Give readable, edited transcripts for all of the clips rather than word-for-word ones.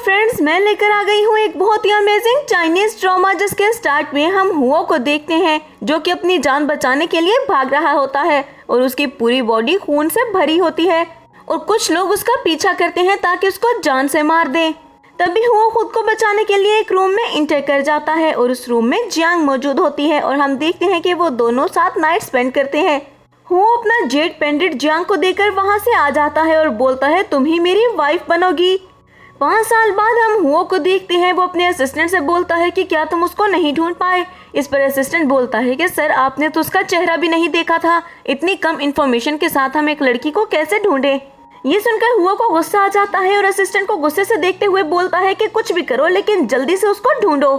Friends, मैं लेकर आ गई हूँ एक बहुत ही अमेजिंग चाइनीज ड्रामा जिसके स्टार्ट में हम हुओ को देखते हैं जो कि अपनी जान बचाने के लिए भाग रहा होता है और उसकी पूरी बॉडी खून से भरी होती है और कुछ लोग उसका पीछा करते हैं ताकि उसको जान से मार दें। तभी हुओ खुद को बचाने के लिए एक रूम में इंटर कर जाता है और उस रूम में जियांग मौजूद होती है और हम देखते हैं कि वो दोनों साथ नाइट स्पेंड करते हैं। हुओ अपना जेट पेंडेंट जियांग को देकर वहाँ से आ जाता है और बोलता है तुम ही मेरी वाइफ बनोगी। 5 साल बाद हम हुओ को देखते हैं, वो अपने असिस्टेंट से बोलता है कि क्या तुम उसको नहीं ढूंढ पाए। इस पर असिस्टेंट बोलता है कि सर आपने तो उसका चेहरा भी नहीं देखा था, इतनी कम इन्फॉर्मेशन के साथ हम एक लड़की को कैसे ढूंढे। ये सुनकर हुओ को गुस्सा आ जाता है और असिस्टेंट को गुस्से से देखते हुए बोलता है कि कुछ भी करो लेकिन जल्दी से उसको ढूंढो।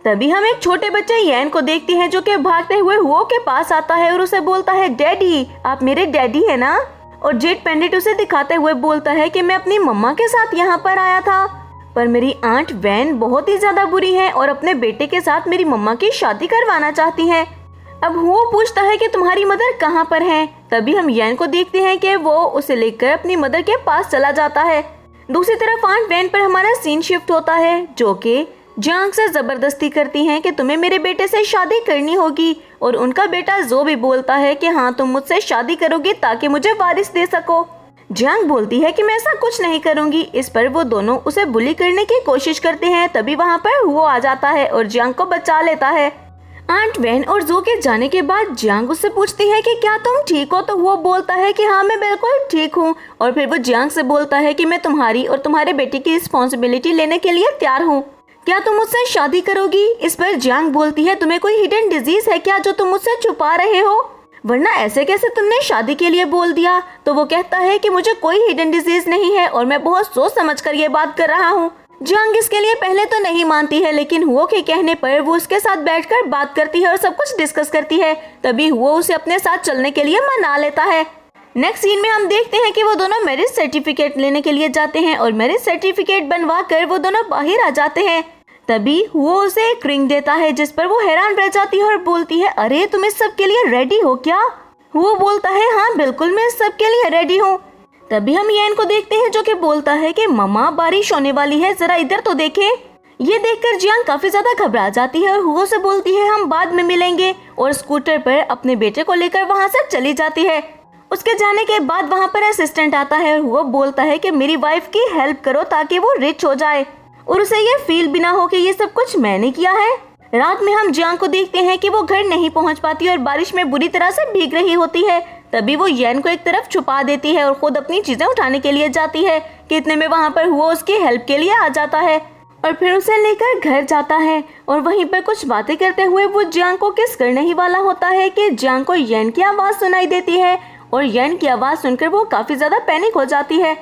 तभी हम एक छोटे बच्चे यैन को देखते हैं जो कि भागते हुए हुओ के पास आता है और उसे बोलता है डैडी आप मेरे डैडी है ना। और जेट पेंडेंट उसे दिखाते हुए बोलता है कि मैं अपनी मम्मा के साथ यहाँ पर आया था पर मेरी आंट वैन बहुत ही ज्यादा बुरी है और अपने बेटे के साथ मेरी मम्मा की शादी करवाना चाहती है। अब हुओ पूछता है कि तुम्हारी मदर कहाँ पर है। तभी हम यैन को देखते हैं कि वो उसे लेकर अपनी मदर के पास चला जाता है। दूसरी तरफ आंट वैन पर हमारा सीन शिफ्ट होता है जो कि जियांग से जबरदस्ती करती हैं कि तुम्हें मेरे बेटे से शादी करनी होगी और उनका बेटा जो भी बोलता है कि हाँ तुम मुझसे शादी करोगी ताकि मुझे वारिस दे सको। जियांग बोलती है कि मैं ऐसा कुछ नहीं करूंगी। इस पर वो दोनों उसे बुली करने की कोशिश करते हैं। तभी वहाँ पर हुओ आ जाता है और जियांग को बचा लेता है। आंट वैन और जो के जाने के बाद जियांग उससे पूछती है कि क्या तुम ठीक हो, तो वो बोलता है कि हाँ मैं बिल्कुल ठीक हूँ। और फिर वो जियांग से बोलता है कि मैं तुम्हारी और तुम्हारे बेटे की रिस्पॉन्सिबिलिटी लेने के लिए तैयार हूँ, क्या तुम मुझसे शादी करोगी। इस पर जियांग बोलती है तुम्हें कोई हिडन डिजीज है क्या जो तुम मुझसे छुपा रहे हो, वरना ऐसे कैसे तुमने शादी के लिए बोल दिया। तो वो कहता है कि मुझे कोई हिडन डिजीज नहीं है और मैं बहुत सोच समझ कर ये बात कर रहा हूँ। जियांग इसके लिए पहले तो नहीं मानती है लेकिन हुओ के कहने पर वो उसके साथ बैठकर बात करती है और सब कुछ डिस्कस करती है। तभी हुओ उसे अपने साथ चलने के लिए मना लेता है। नेक्स्ट सीन में हम देखते हैं कि वो दोनों मैरिज सर्टिफिकेट लेने के लिए जाते हैं और मैरिज सर्टिफिकेट बनवा कर वो दोनों बाहर आ जाते हैं। तभी वो उसे एक रिंग देता है जिस पर वो हैरान रह जाती है और बोलती है अरे तुम इस सब के लिए रेडी हो क्या। वो बोलता है हाँ बिल्कुल मैं इस सब के लिए रेडी हूँ। तभी हम यैन को देखते हैं जो कि बोलता है कि मम्मा बारिश होने वाली है, जरा इधर तो देखें। ये देखकर जियांग काफी ज्यादा घबरा जाती है और हुओ से बोलती है हम बाद में मिलेंगे और स्कूटर पर अपने बेटे को लेकर वहाँ से चली जाती है। उसके जाने के बाद वहाँ पर असिस्टेंट आता है और वो बोलता है कि मेरी वाइफ की हेल्प करो ताकि वो रिच हो जाए और उसे ये फील भी ना हो कि ये सब कुछ मैंने किया है। रात में हम जियांग को देखते हैं कि वो घर नहीं पहुँच पाती और बारिश में बुरी तरह से भीग रही होती है। तभी वो यैन को एक तरफ छुपा देती है और खुद अपनी चीजें उठाने के लिए जाती है कि इतने में वहाँ पर हुआ उसकी हेल्प के लिए आ जाता है और फिर उसे लेकर घर जाता है और वहीं पर कुछ बातें करते हुए वो जियांग को किस करने ही वाला होता है कि जियांग को यैन की आवाज सुनाई देती है और यैन की आवाज सुनकर वो काफी ज्यादा पैनिक हो जाती है।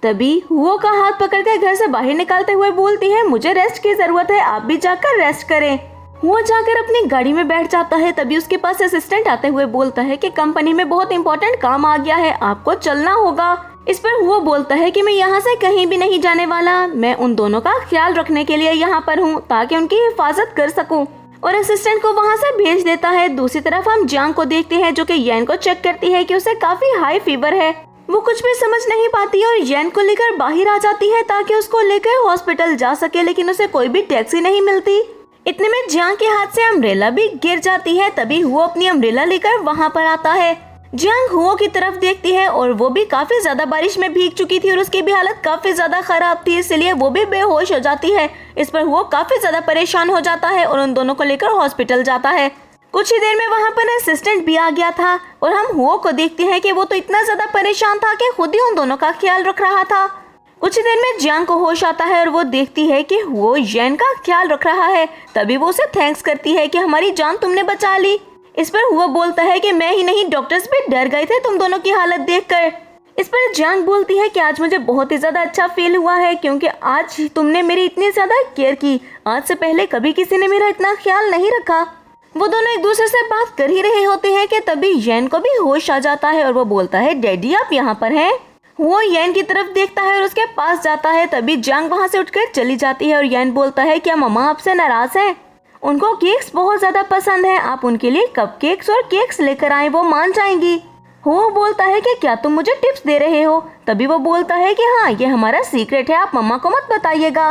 तभी हुओ का हाथ पकड़कर घर से बाहर निकालते हुए बोलती है मुझे रेस्ट की जरूरत है, आप भी जाकर रेस्ट करें। हुओ जाकर अपनी गाड़ी में बैठ जाता है। तभी उसके पास असिस्टेंट आते हुए बोलता है कि कंपनी में बहुत इंपॉर्टेंट काम आ गया है, आपको चलना होगा। इस पर हुओ बोलता है कि मैं यहाँ से कहीं भी नहीं जाने वाला, मैं उन दोनों का ख्याल रखने के लिए यहाँ पर हूँ ताकि उनकी हिफाजत कर सकूँ और असिस्टेंट को वहाँ से भेज देता है। दूसरी तरफ हम जियांग को देखते हैं जो कि यैन को चेक करती है कि उसे काफी हाई फीवर है। वो कुछ भी समझ नहीं पाती और यैन को लेकर बाहर आ जाती है ताकि उसको लेकर हॉस्पिटल जा सके लेकिन उसे कोई भी टैक्सी नहीं मिलती। इतने में जियांग के हाथ से अम्ब्रेला भी गिर जाती है। तभी हुओ अपनी अम्ब्रेला लेकर वहाँ पर आता है। जियांग हुओ की तरफ देखती है और वो भी काफी ज्यादा बारिश में भीग चुकी थी और उसकी भी हालत काफी ज्यादा खराब थी, इसलिए वो भी बेहोश हो जाती है। इस पर हुओ काफी ज्यादा परेशान हो जाता है और उन दोनों को लेकर हॉस्पिटल जाता है। कुछ ही देर में वहाँ पर असिस्टेंट भी आ गया था और हम हुओ को देखते हैं कि वो तो इतना ज्यादा परेशान था कि खुद ही उन दोनों का ख्याल रख रहा था। कुछ ही देर में जियांग को होश आता है और वो देखती है कि वो यैन का ख्याल रख रहा है। तभी वो उसे थैंक्स करती है कि हमारी जान तुमने बचा ली। इस पर हुआ बोलता है कि मैं ही नहीं डॉक्टर्स भी डर गए थे तुम दोनों की हालत देखकर। इस पर जियांग बोलती है कि आज मुझे बहुत ही ज्यादा अच्छा फील हुआ है क्योंकि आज तुमने मेरी इतनी ज्यादा केयर की, आज से पहले कभी किसी ने मेरा इतना ख्याल नहीं रखा। वो दोनों एक दूसरे से बात कर ही रहे होते हैं कि तभी यैन को भी होश आ जाता है और वो बोलता है डैडी आप यहाँ पर हैं। वो यैन की तरफ देखता है और उसके पास जाता है। तभी जियांग वहाँ से उठकर चली जाती है और यैन बोलता है क्या मम्मा आपसे नाराज हैं? उनको केक्स बहुत ज्यादा पसंद है, आप उनके लिए कपकेक्स और केक्स लेकर आए, वो मान जाएंगी। वो बोलता है कि क्या तुम मुझे टिप्स दे रहे हो? तभी वो बोलता है कि हाँ ये हमारा सीक्रेट है, आप मम्मा को मत बताइएगा।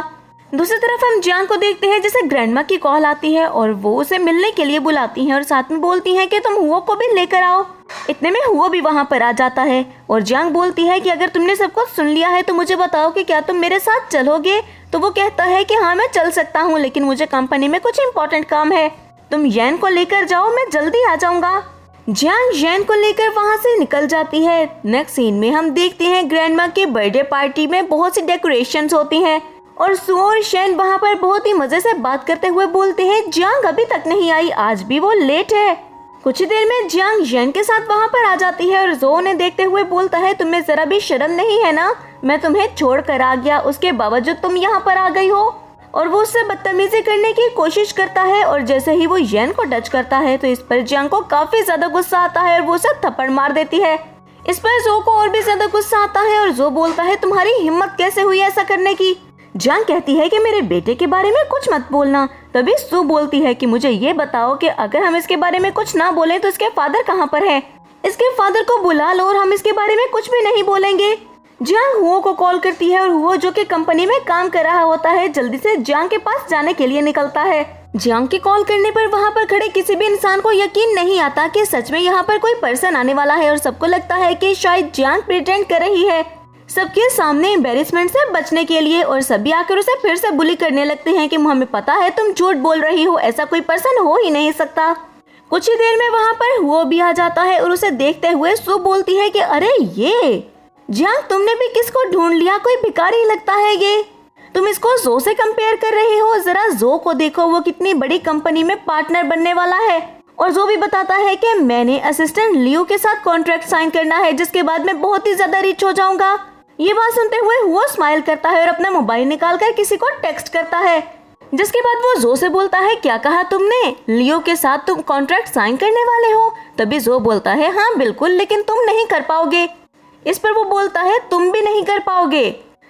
दूसरी तरफ हम जियांग को देखते हैं जिसे ग्रैंडमा की कॉल आती है और वो उसे मिलने के लिए बुलाती हैं और साथ में बोलती हैं कि तुम हुओ को भी लेकर आओ। इतने में हुओ भी वहाँ पर आ जाता है और जियांग बोलती है कि अगर तुमने सब कुछ सुन लिया है तो मुझे बताओ कि क्या तुम मेरे साथ चलोगे। तो वो कहता है कि हाँ मैं चल सकता हूँ, लेकिन मुझे कंपनी में कुछ इम्पोर्टेंट काम है, तुम यैन को लेकर जाओ, मैं जल्दी आ जाऊंगा। जियांग यैन को लेकर वहाँ से निकल जाती है। नेक्स्ट सीन में हम देखते हैं ग्रैंडमा के बर्थडे पार्टी में बहुत सी डेकोरेशंस होती हैं और सू और शेन वहाँ पर बहुत ही मजे से बात करते हुए बोलते हैं जियांग अभी तक नहीं आई, आज भी वो लेट है। कुछ ही देर में जियांग यैन के साथ वहाँ पर आ जाती है और जो उन्हें देखते हुए बोलता है तुम्हें जरा भी शर्म नहीं है ना, मैं तुम्हें छोड़ कर आ गया, उसके बावजूद तुम यहाँ पर आ गई हो। और वो उससे बदतमीजी करने की कोशिश करता है और जैसे ही वो यैन को टच करता है तो इस पर जियांग को काफी ज्यादा गुस्सा आता है और वो उसे थप्पड़ मार देती है। इस पर जो को और भी ज्यादा गुस्सा आता है और जो बोलता है तुम्हारी हिम्मत कैसे हुई ऐसा करने की। जियांग कहती है कि मेरे बेटे के बारे में कुछ मत बोलना। तभी सू बोलती है कि मुझे ये बताओ कि अगर हम इसके बारे में कुछ ना बोलें तो इसके फादर कहाँ पर है, इसके फादर को बुला लो और हम इसके बारे में कुछ भी नहीं बोलेंगे। जियांग हुओ को कॉल करती है और हुओ जो कि कंपनी में काम कर रहा होता है जल्दी से जियांग के पास जाने के लिए निकलता है। जियांग की कॉल करने पर वहाँ पर खड़े किसी भी इंसान को यकीन नहीं आता कि सच में यहाँ पर कोई पर्सन आने वाला है और सबको लगता है कि शायद जियांग प्रिटेंड कर रही है सबके सामने एम्बेरसमेंट से बचने के लिए, और सभी आकर उसे फिर से बुली करने लगते हैं कि हमें पता है तुम झूठ बोल रही हो, ऐसा कोई पर्सन हो ही नहीं सकता। कुछ ही देर में वहाँ पर हुओ भी आ जाता है और उसे देखते हुए सू बोलती है कि अरे ये जियांग तुमने भी किसको ढूंढ लिया, कोई भिखारी लगता है ये, तुम इसको जो से कंपेयर कर रहे हो, जरा जो को देखो वो कितनी बड़ी कंपनी में पार्टनर बनने वाला है। और जो भी बताता है कि मैंने असिस्टेंट लियो के साथ कॉन्ट्रैक्ट साइन करना है जिसके बाद मैं बहुत ही ज्यादा रिच हो जाऊंगा। ये बात सुनते हुए वो स्माइल करता है और अपना मोबाइल निकालकर किसी को टेक्स्ट करता है, जिसके बाद वो जो से बोलता है क्या कहा तुमने, लियो के साथ तुम कॉन्ट्रैक्ट साइन करने वाले हो। तभी जो बोलता है हाँ बिल्कुल, लेकिन तुम नहीं कर पाओगे। इस पर वो बोलता है तुम भी नहीं कर पाओगे।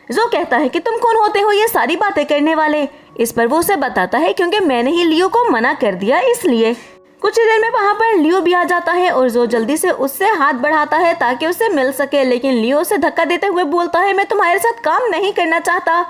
जो कहता है कि तुम कौन होते हो ये सारी बातें करने वाले। इस पर वो उसे बताता है क्योंकि मैंने ही लियो को मना कर दिया इसलिए। कुछ ही देर में वहाँ पर लियो भी आ जाता है और जो जल्दी से उससे हाथ बढ़ाता है ताकि उससे मिल सके, लेकिन लियो उसे धक्का देते हुए बोलता है मैं तुम्हारे साथ काम नहीं करना चाहता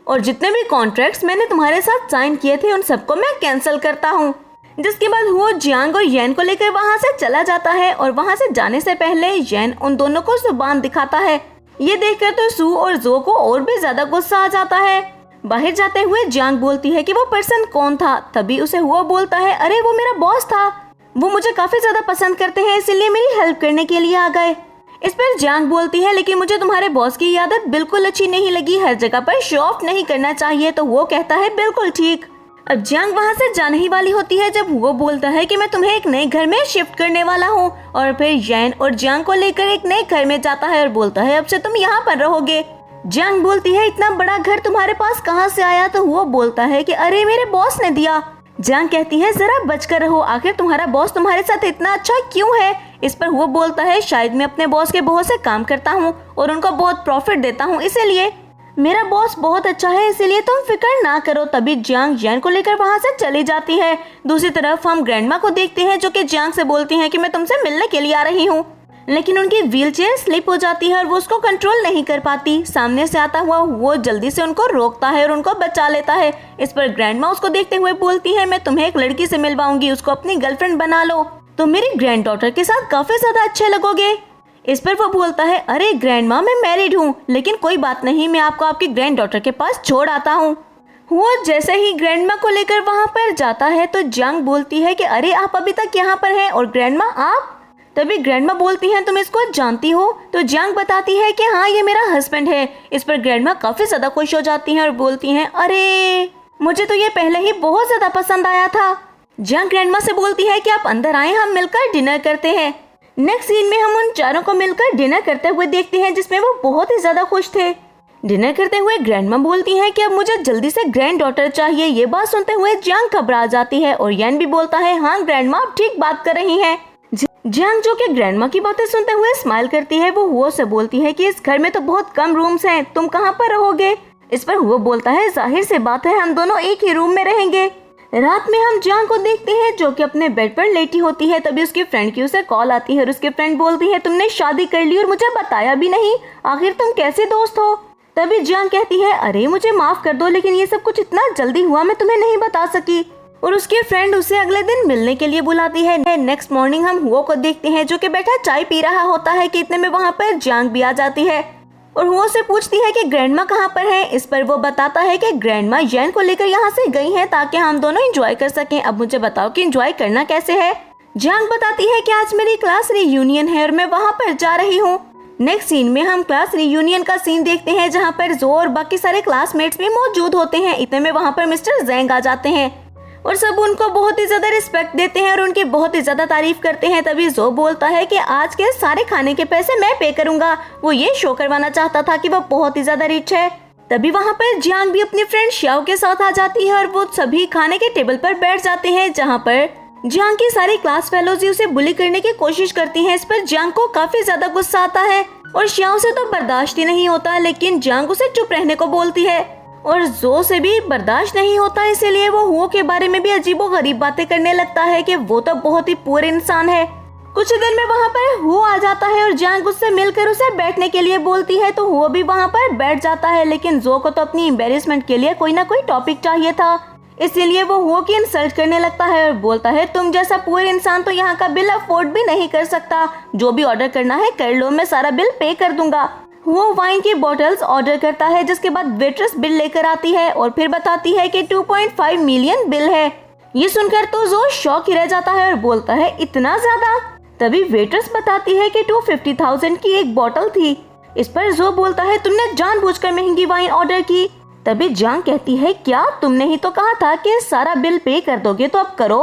और जितने भी कॉन्ट्रैक्ट्स मैंने तुम्हारे साथ साइन किए थे उन सबको मैं कैंसिल करता हूँ। जिसके बाद वो जियांग और यैन को लेकर वहाँ से चला जाता है और वहाँ से जाने से पहले यैन उन दोनों को जुबान दिखाता है। ये देखकर तो सू और जो को और भी ज्यादा गुस्सा आ जाता है। बाहर जाते हुए जियांग बोलती है कि वो पर्सन कौन था। तभी उसे हुआ बोलता है अरे वो मेरा बॉस था, वो मुझे काफी ज्यादा पसंद करते हैं इसीलिए मेरी हेल्प करने के लिए आ गए। इस पर जियांग बोलती है लेकिन मुझे तुम्हारे बॉस की आदत बिल्कुल अच्छी नहीं लगी, हर जगह पर शो ऑफ नहीं करना चाहिए। तो वो कहता है बिल्कुल ठीक। अब जियांग वहाँ से जाने ही वाली होती है जब वो बोलता है कि मैं तुम्हें एक नए घर में शिफ्ट करने वाला हूँ, और फिर यैन और जियांग को लेकर एक नए घर में जाता है और बोलता है अब से तुम यहाँ पर रहोगे। जियांग बोलती है इतना बड़ा घर तुम्हारे पास कहाँ से आया। तो वो बोलता है कि अरे मेरे बॉस ने दिया। जियांग कहती है जरा बचकर रहो, आखिर तुम्हारा बॉस तुम्हारे साथ इतना अच्छा क्यों है। इस पर वो बोलता है शायद मैं अपने बॉस के बहुत से काम करता हूँ और उनको बहुत प्रॉफिट देता हूँ, इसीलिए मेरा बॉस बहुत अच्छा है, इसीलिए तुम फिक्र ना करो। तभी जियांग यैन को लेकर वहाँ से चली जाती है। दूसरी तरफ हम ग्रैंडमा को देखते हैं जो कि जियांग से बोलती हैं कि मैं तुमसे मिलने के लिए आ रही हूँ, लेकिन उनकी व्हीलचेयर स्लिप हो जाती है और वो उसको कंट्रोल नहीं कर पाती। सामने से आता हुआ वो जल्दी से उनको रोकता है और उनको बचा लेता है। इस पर ग्रैंडमा उसको देखते हुए बोलती है मैं तुम्हें एक लड़की से मिलवाऊंगी, उसको अपनी गर्लफ्रेंड बना लो, तुम मेरी ग्रैंड डॉटर के साथ काफी ज्यादा अच्छे लगोगे। इस पर वो बोलता है अरे ग्रैंडमा मैं मैरिड हूँ, लेकिन कोई बात नहीं, मैं आपको आपकी ग्रैंड डॉटर के पास छोड़ आता हूँ। वो जैसे ही ग्रैंडमा को लेकर वहाँ पर जाता है तो जियांग बोलती है कि अरे आप अभी तक यहाँ पर हैं और ग्रैंडमा आप। तभी ग्रैंडमा बोलती हैं तुम इसको जानती हो। तो जियांग बताती है कि हाँ ये मेरा हस्बैंड है। इस पर ग्रैंडमा काफी ज्यादा खुश हो जाती हैं और बोलती हैं अरे मुझे तो ये पहले ही बहुत ज्यादा पसंद आया था। जियांग ग्रैंडमा से बोलती है कि आप अंदर आए, हम मिलकर डिनर करते हैं। नेक्स्ट सीन में हम उन चारों को मिलकर डिनर करते हुए देखते हैं जिसमें वो बहुत ही ज्यादा खुश थे। डिनर करते हुए ग्रैंडमा बोलती हैं कि अब मुझे जल्दी से ग्रैंड डॉटर चाहिए। ये बात सुनते हुए जियांग घबरा जाती है और यैन भी बोलता है हाँ ग्रैंडमा आप ठीक बात कर रही हैं। जियांग जो कि ग्रैंडमा की बातें सुनते हुए स्माइल करती है। वो हुओ से बोलती है कि इस घर में तो बहुत कम रूम्स हैं, तुम कहाँ पर रहोगे। इस पर हुओ बोलता है जाहिर सी बात है हम दोनों एक ही रूम में रहेंगे। रात में हम जियांग को देखते हैं जो कि अपने बेड पर लेटी होती है। तभी उसकी फ्रेंड की उसे कॉल आती है और उसकी फ्रेंड बोलती है तुमने शादी कर ली और मुझे बताया भी नहीं, आखिर तुम कैसे दोस्त हो। तभी जियांग कहती है, अरे मुझे माफ कर दो, लेकिन ये सब कुछ इतना जल्दी हुआ, मैं तुम्हें नहीं बता सकी। और उसके फ्रेंड उसे अगले दिन मिलने के लिए बुलाती है। नेक्स्ट मॉर्निंग हम हुओ को देखते हैं जो कि बैठा चाय पी रहा होता है कि इतने में वहाँ पर जियांग भी आ जाती है और हुओ से पूछती है कि ग्रैंडमा कहाँ पर है। इस पर वो बताता है कि ग्रैंडमा येन को लेकर यहाँ से गई हैं ताकि हम दोनों एंजॉय कर सकें। अब मुझे बताओ कि एंजॉय करना कैसे है। जियांग बताती है कि आज मेरी क्लास रियूनियन है और मैं वहाँ पर जा रही हूँ। नेक्स्ट सीन में हम क्लास रियूनियन का सीन देखते हैं जहाँ पर जो और बाकी सारे क्लासमेट्स भी मौजूद होते हैं। इतने में वहाँ पर मिस्टर जेंग आ जाते हैं और सब उनको बहुत ही ज्यादा रिस्पेक्ट देते हैं और उनकी बहुत ही ज्यादा तारीफ करते हैं। तभी जो बोलता है कि आज के सारे खाने के पैसे मैं पे करूंगा। वो ये शो करवाना चाहता था कि वो बहुत ही ज्यादा रिच है। तभी वहाँ पर जियांग भी अपनी फ्रेंड श्याओ के साथ आ जाती है और वो सभी खाने के टेबल पर बैठ जाते हैं जहाँ पर जियांग की सारी क्लास फेलोज उसे बुली करने की कोशिश करती हैं। इस पर जियांग को काफी ज्यादा गुस्सा आता है और श्याओ से तो बर्दाश्त ही नहीं होता, लेकिन जियांग उसे चुप रहने को बोलती है और जो से भी बर्दाश्त नहीं होता, इसीलिए वो हुओ के बारे में भी अजीबोगरीब बातें करने लगता है कि वो तो बहुत ही पुअर इंसान है। कुछ देर में वहाँ पर हुओ आ जाता है और जियांग उससे मिलकर उसे बैठने के लिए बोलती है तो हुओ भी वहाँ पर बैठ जाता है, लेकिन जो को तो अपनी एम्बेरसमेंट के लिए कोई ना कोई टॉपिक चाहिए था, इसीलिए वो हुओ की इंसल्ट करने लगता है और बोलता है, तुम जैसा पुअर इंसान तो यहाँ का बिल अफोर्ड भी नहीं कर सकता, जो भी ऑर्डर करना है कर लो, मैं सारा बिल पे कर दूंगा। वो वाइन की बॉटल्स ऑर्डर करता है जिसके बाद वेट्रेस बिल लेकर आती है और फिर बताती है कि 2.5 मिलियन बिल है। ये सुनकर तो जो शॉक ही रह जाता है और बोलता है, इतना ज्यादा। तभी वेट्रेस बताती है कि 250,000 की एक बॉटल थी। इस पर जो बोलता है, तुमने जानबूझकर महंगी वाइन ऑर्डर की। तभी जियांग कहती है, क्या तुमने ही तो कहा था कि सारा बिल पे कर दोगे, तो अब करो।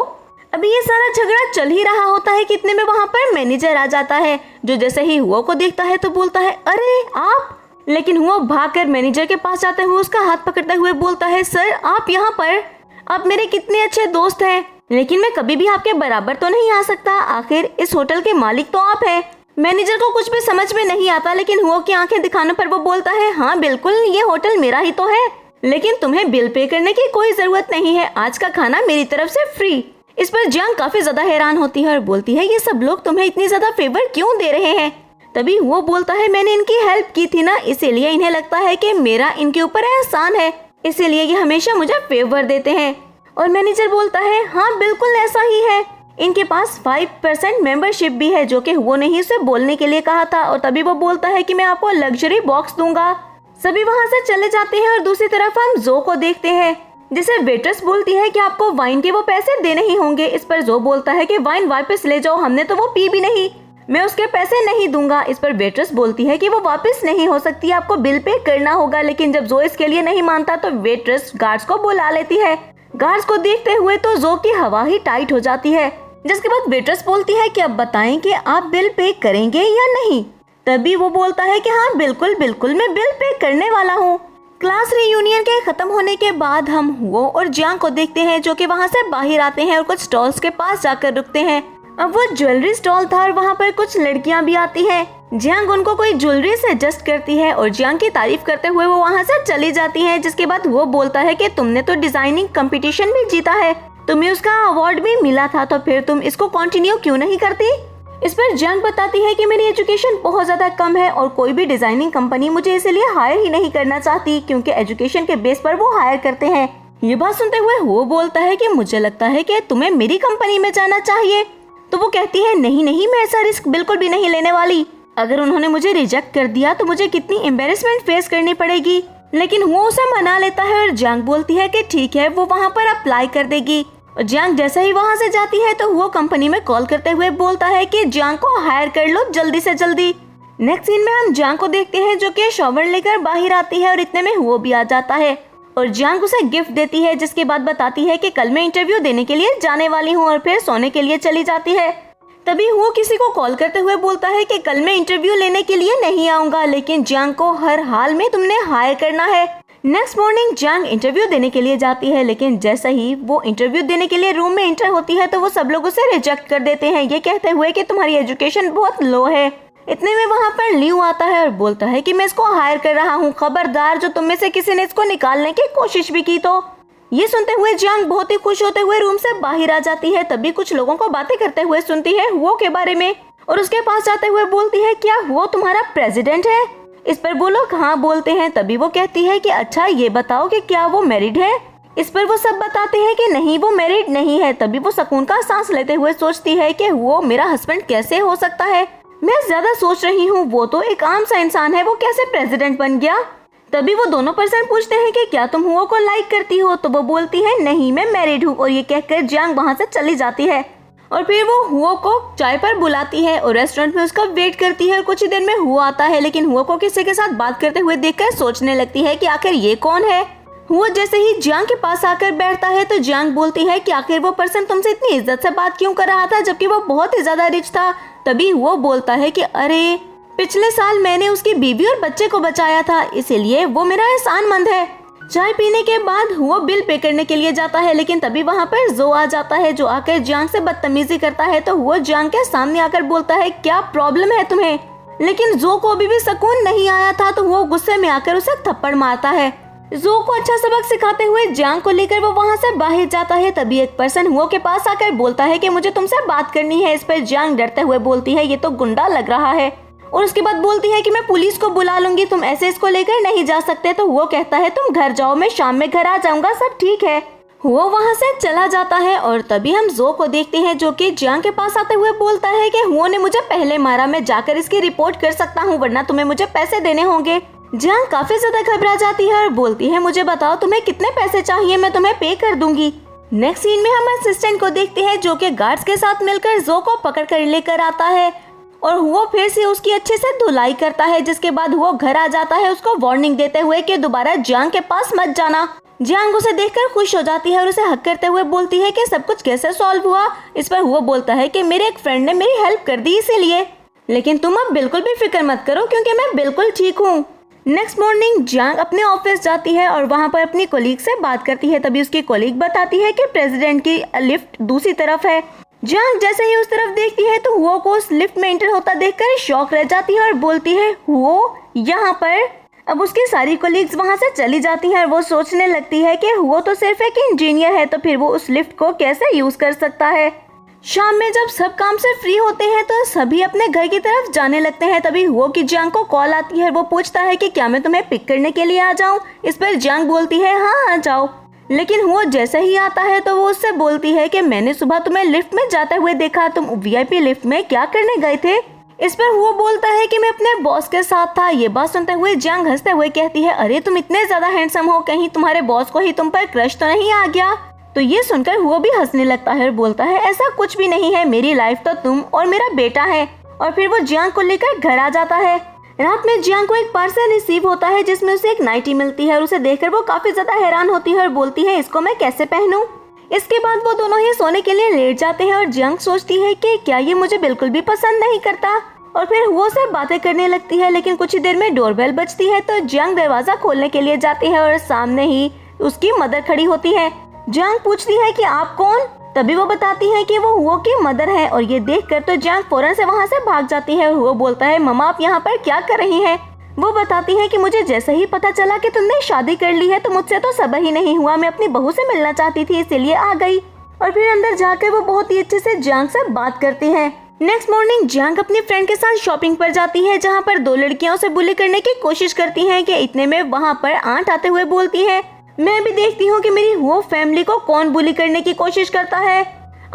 अभी ये सारा झगड़ा चल ही रहा होता है कि इतने में वहाँ पर मैनेजर आ जाता है जो जैसे ही हुओ को देखता है तो बोलता है, अरे आप। लेकिन हुओ भागकर मैनेजर के पास जाते हुए उसका हाथ पकड़ते हुए बोलता है, सर आप यहाँ पर, आप मेरे कितने अच्छे दोस्त हैं, लेकिन मैं कभी भी आपके बराबर तो नहीं आ सकता, आखिर इस होटल के मालिक तो आप हैं। मैनेजर को कुछ भी समझ में नहीं आता, लेकिन हुओ की आंखें दिखाने पर वो बोलता है, हाँ बिल्कुल ये होटल मेरा ही तो है, लेकिन तुम्हें बिल पे करने की कोई जरूरत नहीं है, आज का खाना मेरी तरफ से फ्री। इस पर जियांग काफी ज्यादा हैरान होती है और बोलती है, ये सब लोग तुम्हें इतनी ज्यादा फेवर क्यों दे रहे हैं। तभी वो बोलता है, मैंने इनकी हेल्प की थी ना, इसीलिए इन्हें लगता है कि मेरा इनके ऊपर एहसान है, इसीलिए ये हमेशा मुझे फेवर देते हैं। और मैनेजर बोलता है, हाँ बिल्कुल ऐसा ही है, इनके पास 5% मेंबरशिप भी है जो कि हुओ ने ही उसे बोलने के लिए कहा था। और तभी वो बोलता है कि मैं आपको लग्जरी बॉक्स दूंगा। सभी वहाँ से चले जाते हैं और दूसरी तरफ हम जो को देखते हैं जिसे वेट्रेस बोलती है कि आपको वाइन के वो पैसे देने ही होंगे। इस पर जो बोलता है कि वाइन वापस ले जाओ, हमने तो वो पी भी नहीं, मैं उसके पैसे नहीं दूंगा। इस पर वेट्रेस बोलती है कि वो वापस नहीं हो सकती, आपको बिल पे करना होगा। लेकिन जब जो इसके लिए नहीं मानता तो वेट्रेस गार्ड्स को बुला लेती है। गार्ड्स को देखते हुए तो जो की हवा ही टाइट हो जाती है, जिसके बाद वेट्रेस बोलती है कि अब बताएं कि आप बिल पे करेंगे या नहीं। तभी वो बोलता है कि हाँ बिल्कुल बिल्कुल मैं बिल पे करने वाला हूँ। क्लास रियूनियन के खत्म होने के बाद हम हुओ और जियांग को देखते हैं जो कि वहाँ से बाहर आते हैं और कुछ स्टॉल्स के पास जाकर रुकते हैं। अब वो ज्वेलरी स्टॉल था और वहाँ पर कुछ लड़कियाँ भी आती हैं। जियांग उनको कोई ज्वेलरी से एडजस्ट करती है और जियांग की तारीफ करते हुए वो वहाँ से चली जाती है। जिसके बाद वो बोलता है कि तुमने तो डिजाइनिंग कंपटीशन भी जीता है, तुम्हें उसका अवार्ड भी मिला था, तो फिर तुम इसको कंटिन्यू क्यों नहीं करती। इस पर जियांग बताती है कि मेरी एजुकेशन बहुत ज्यादा कम है और कोई भी डिजाइनिंग कंपनी मुझे इसलिए हायर ही नहीं करना चाहती, क्योंकि एजुकेशन के बेस पर वो हायर करते हैं। ये बात सुनते हुए वो बोलता है कि मुझे लगता है कि तुम्हें मेरी कंपनी में जाना चाहिए। तो वो कहती है, नहीं नहीं, मैं ऐसा रिस्क बिल्कुल भी नहीं लेने वाली, अगर उन्होंने मुझे रिजेक्ट कर दिया तो मुझे कितनी एम्बेरसमेंट फेस करनी पड़ेगी। लेकिन वो उसे मना लेता है और जियांग बोलती है कि ठीक है, वो वहाँ पर अप्लाई कर देगी। और जियांग जैसे ही वहाँ से जाती है तो वो कंपनी में कॉल करते हुए बोलता है कि जियांग को हायर कर लो जल्दी से जल्दी। नेक्स्ट सीन में हम जियांग को देखते हैं जो कि शॉवर लेकर बाहर आती है और इतने में वो भी आ जाता है और जियांग उसे गिफ्ट देती है। जिसके बाद बताती है कि कल मैं इंटरव्यू देने के लिए जाने वाली हूँ और फिर सोने के लिए चली जाती है। तभी वो किसी को कॉल करते हुए बोलता है कि कल मैं इंटरव्यू लेने के लिए नहीं आऊंगा, लेकिन जियांग को हर हाल में तुमने हायर करना है। नेक्स्ट मॉर्निंग जियांग इंटरव्यू देने के लिए जाती है, लेकिन जैसे ही वो इंटरव्यू देने के लिए रूम में एंटर होती है तो वो सब लोग उसे रिजेक्ट कर देते हैं, ये कहते हुए कि तुम्हारी एजुकेशन बहुत लो है। इतने में वहाँ पर लियू आता है और बोलता है कि मैं इसको हायर कर रहा हूँ, खबरदार जो तुम में से किसी ने इसको निकालने की कोशिश भी की तो। ये सुनते हुए जियांग बहुत ही खुश होते हुए रूम से बाहर आ जाती है। तभी कुछ लोगों को बातें करते हुए सुनती है हुओ के बारे में और उसके पास जाते हुए बोलती है, क्या हुओ तुम्हारा प्रेसिडेंट है। इस पर वो लोग हाँ बोलते हैं। तभी वो कहती है कि अच्छा ये बताओ कि क्या वो मैरिड है। इस पर वो सब बताते हैं कि नहीं वो मैरिड नहीं है। तभी वो सुकून का सांस लेते हुए सोचती है कि वो मेरा हस्बैंड कैसे हो सकता है। मैं ज्यादा सोच रही हूँ, वो तो एक आम सा इंसान है, वो कैसे प्रेसिडेंट बन गया। तभी वो दोनों पर्सन पूछते हैं कि क्या तुम हुओ को लाइक करती हो। तो वो बोलती है नहीं मैं मैरिड हूँ, और ये कहकर जियांग वहाँ से चली जाती है। और फिर वो हुओ को चाय पर बुलाती है और रेस्टोरेंट में उसका वेट करती है। और कुछ ही देर में हुओ आता है, लेकिन हुओ को किसी के साथ बात करते हुए देखकर सोचने लगती है कि आखिर ये कौन है। हुओ जैसे ही जियांग के पास आकर बैठता है तो जियांग बोलती है कि आखिर वो पर्सन तुमसे इतनी इज्जत से बात क्यों कर रहा था, जबकि वो बहुत ही ज्यादा रिच था। तभी हुओ बोलता है कि अरे पिछले साल मैंने उसकी बीवी और बच्चे को बचाया था, इसीलिए वो मेरा एहसानमंद है। चाय पीने के बाद हुओ बिल पे करने के लिए जाता है, लेकिन तभी वहाँ पर जो आ जाता है, जो आकर जियांग से बदतमीजी करता है। तो हुओ जियांग के सामने आकर बोलता है क्या प्रॉब्लम है तुम्हें। लेकिन जो को अभी भी सुकून नहीं आया था, तो वो गुस्से में आकर उसे थप्पड़ मारता है। जो को अच्छा सबक सिखाते हुए जियांग को लेकर वो वहाँ से बाहर जाता है। तभी एक पर्सन हुओ के पास आकर बोलता है कि मुझे तुमसे बात करनी है। इस पर जियांग डरते हुए बोलती है ये तो गुंडा लग रहा है, और उसके बाद बोलती है कि मैं पुलिस को बुला लूंगी, तुम ऐसे इसको लेकर नहीं जा सकते। तो वो कहता है तुम घर जाओ, मैं शाम में घर आ जाऊंगा, सब ठीक है। वो वहाँ से चला जाता है। और तभी हम जो को देखते हैं, जो कि जियांग के पास आते हुए बोलता है कि हुओ ने मुझे पहले मारा, मैं जाकर इसकी रिपोर्ट कर सकता हूँ, वरना तुम्हें मुझे पैसे देने होंगे। जियांग काफी ज्यादा घबरा जाती है और बोलती है मुझे बताओ तुम्हें कितने पैसे चाहिए, मैं तुम्हें पे कर दूंगी। नेक्स्ट सीन में हम असिस्टेंट को देखते हैं, जो कि गार्ड्स के साथ मिलकर जो को पकड़ कर लेकर आता है। और वो फिर से उसकी अच्छे से धुलाई करता है, जिसके बाद वो घर आ जाता है, उसको वार्निंग देते हुए कि दोबारा जियांग के पास मत जाना। जियांग उसे देखकर खुश हो जाती है और उसे हक करते हुए बोलती है कि सब कुछ कैसे सॉल्व हुआ। इस पर वो बोलता है कि मेरे एक फ्रेंड ने मेरी हेल्प कर दी इसीलिए, लेकिन तुम अब बिल्कुल भी फिक्र मत करो क्योंकि मैं बिल्कुल ठीक हूँ। नेक्स्ट मॉर्निंग जियांग अपने ऑफिस जाती है और वहाँ पर अपनी कोलीग से बात करती है। तभी उसकी कोलीग बताती है कि प्रेसिडेंट की लिफ्ट दूसरी तरफ है। जियांग जैसे ही उस तरफ देखती है तो हुओ को उस लिफ्ट में एंटर होता देखकर शॉक रह जाती है और बोलती है हुओ यहाँ पर। अब उसकी सारी कोलीग्स वहाँ से चली जाती हैं और वो सोचने लगती है कि हुओ तो सिर्फ एक इंजीनियर है, तो फिर वो उस लिफ्ट को कैसे यूज कर सकता है। शाम में जब सब काम से फ्री होते हैं तो सभी अपने घर की तरफ जाने लगते हैं। तभी हुओ की जियांग को कॉल आती है, वो पूछता है कि क्या मैं तुम्हें पिक करने के लिए आ जाऊं। इस पर जियांग बोलती है हाँ आ जाओ। लेकिन हुओ जैसे ही आता है तो वो उससे बोलती है कि मैंने सुबह तुम्हें लिफ्ट में जाते हुए देखा, तुम वीआईपी लिफ्ट में क्या करने गए थे। इस पर हुओ बोलता है कि मैं अपने बॉस के साथ था। ये बात सुनते हुए जियांग हंसते हुए कहती है अरे तुम इतने ज्यादा हैंडसम हो, कहीं तुम्हारे बॉस को ही तुम पर क्रश तो नहीं आ गया। तो ये सुनकर हुओ भी हंसने लगता है और बोलता है ऐसा कुछ भी नहीं है, मेरी लाइफ तो तुम और मेरा बेटा है। और फिर वो जियांग को लेकर घर आ जाता है। रात में जियांग को एक पार्सल रिसीव होता है जिसमें उसे एक नाइटी मिलती है और उसे देखकर वो काफी ज्यादा हैरान होती है और बोलती है इसको मैं कैसे पहनूं। इसके बाद वो दोनों ही सोने के लिए लेट जाते हैं और जियांग सोचती है कि क्या ये मुझे बिल्कुल भी पसंद नहीं करता। और फिर हुओ से बातें करने लगती है, लेकिन कुछ ही देर में डोरबेल बजती है तो जियांग दरवाजा खोलने के लिए जाती है और सामने ही उसकी मदर खड़ी होती है। जियांग पूछती है कि आप कौन। तभी वो बताती है कि वो हुओ की मदर है और ये देखकर तो जियांग फौरन से वहाँ से भाग जाती है। हुओ बोलता है मम्मा आप यहाँ पर क्या कर रही हैं। वो बताती है कि मुझे जैसे ही पता चला कि तुमने शादी कर ली है तो मुझसे तो सब्र ही नहीं हुआ, मैं अपनी बहू से मिलना चाहती थी इसीलिए आ गई। और फिर अंदर जाकर वो बहुत ही अच्छे से जियांग से बात करती है। नेक्स्ट मॉर्निंग जियांग अपनी फ्रेंड के साथ शॉपिंग पर जाती है, जहाँ पर दो लड़कियां उसे बुली करने की कोशिश करती हैं कि इतने में वहाँ पर आंट आते हुए बोलती है मैं भी देखती हूँ कि मेरी हुओ फैमिली को कौन बुली करने की कोशिश करता है।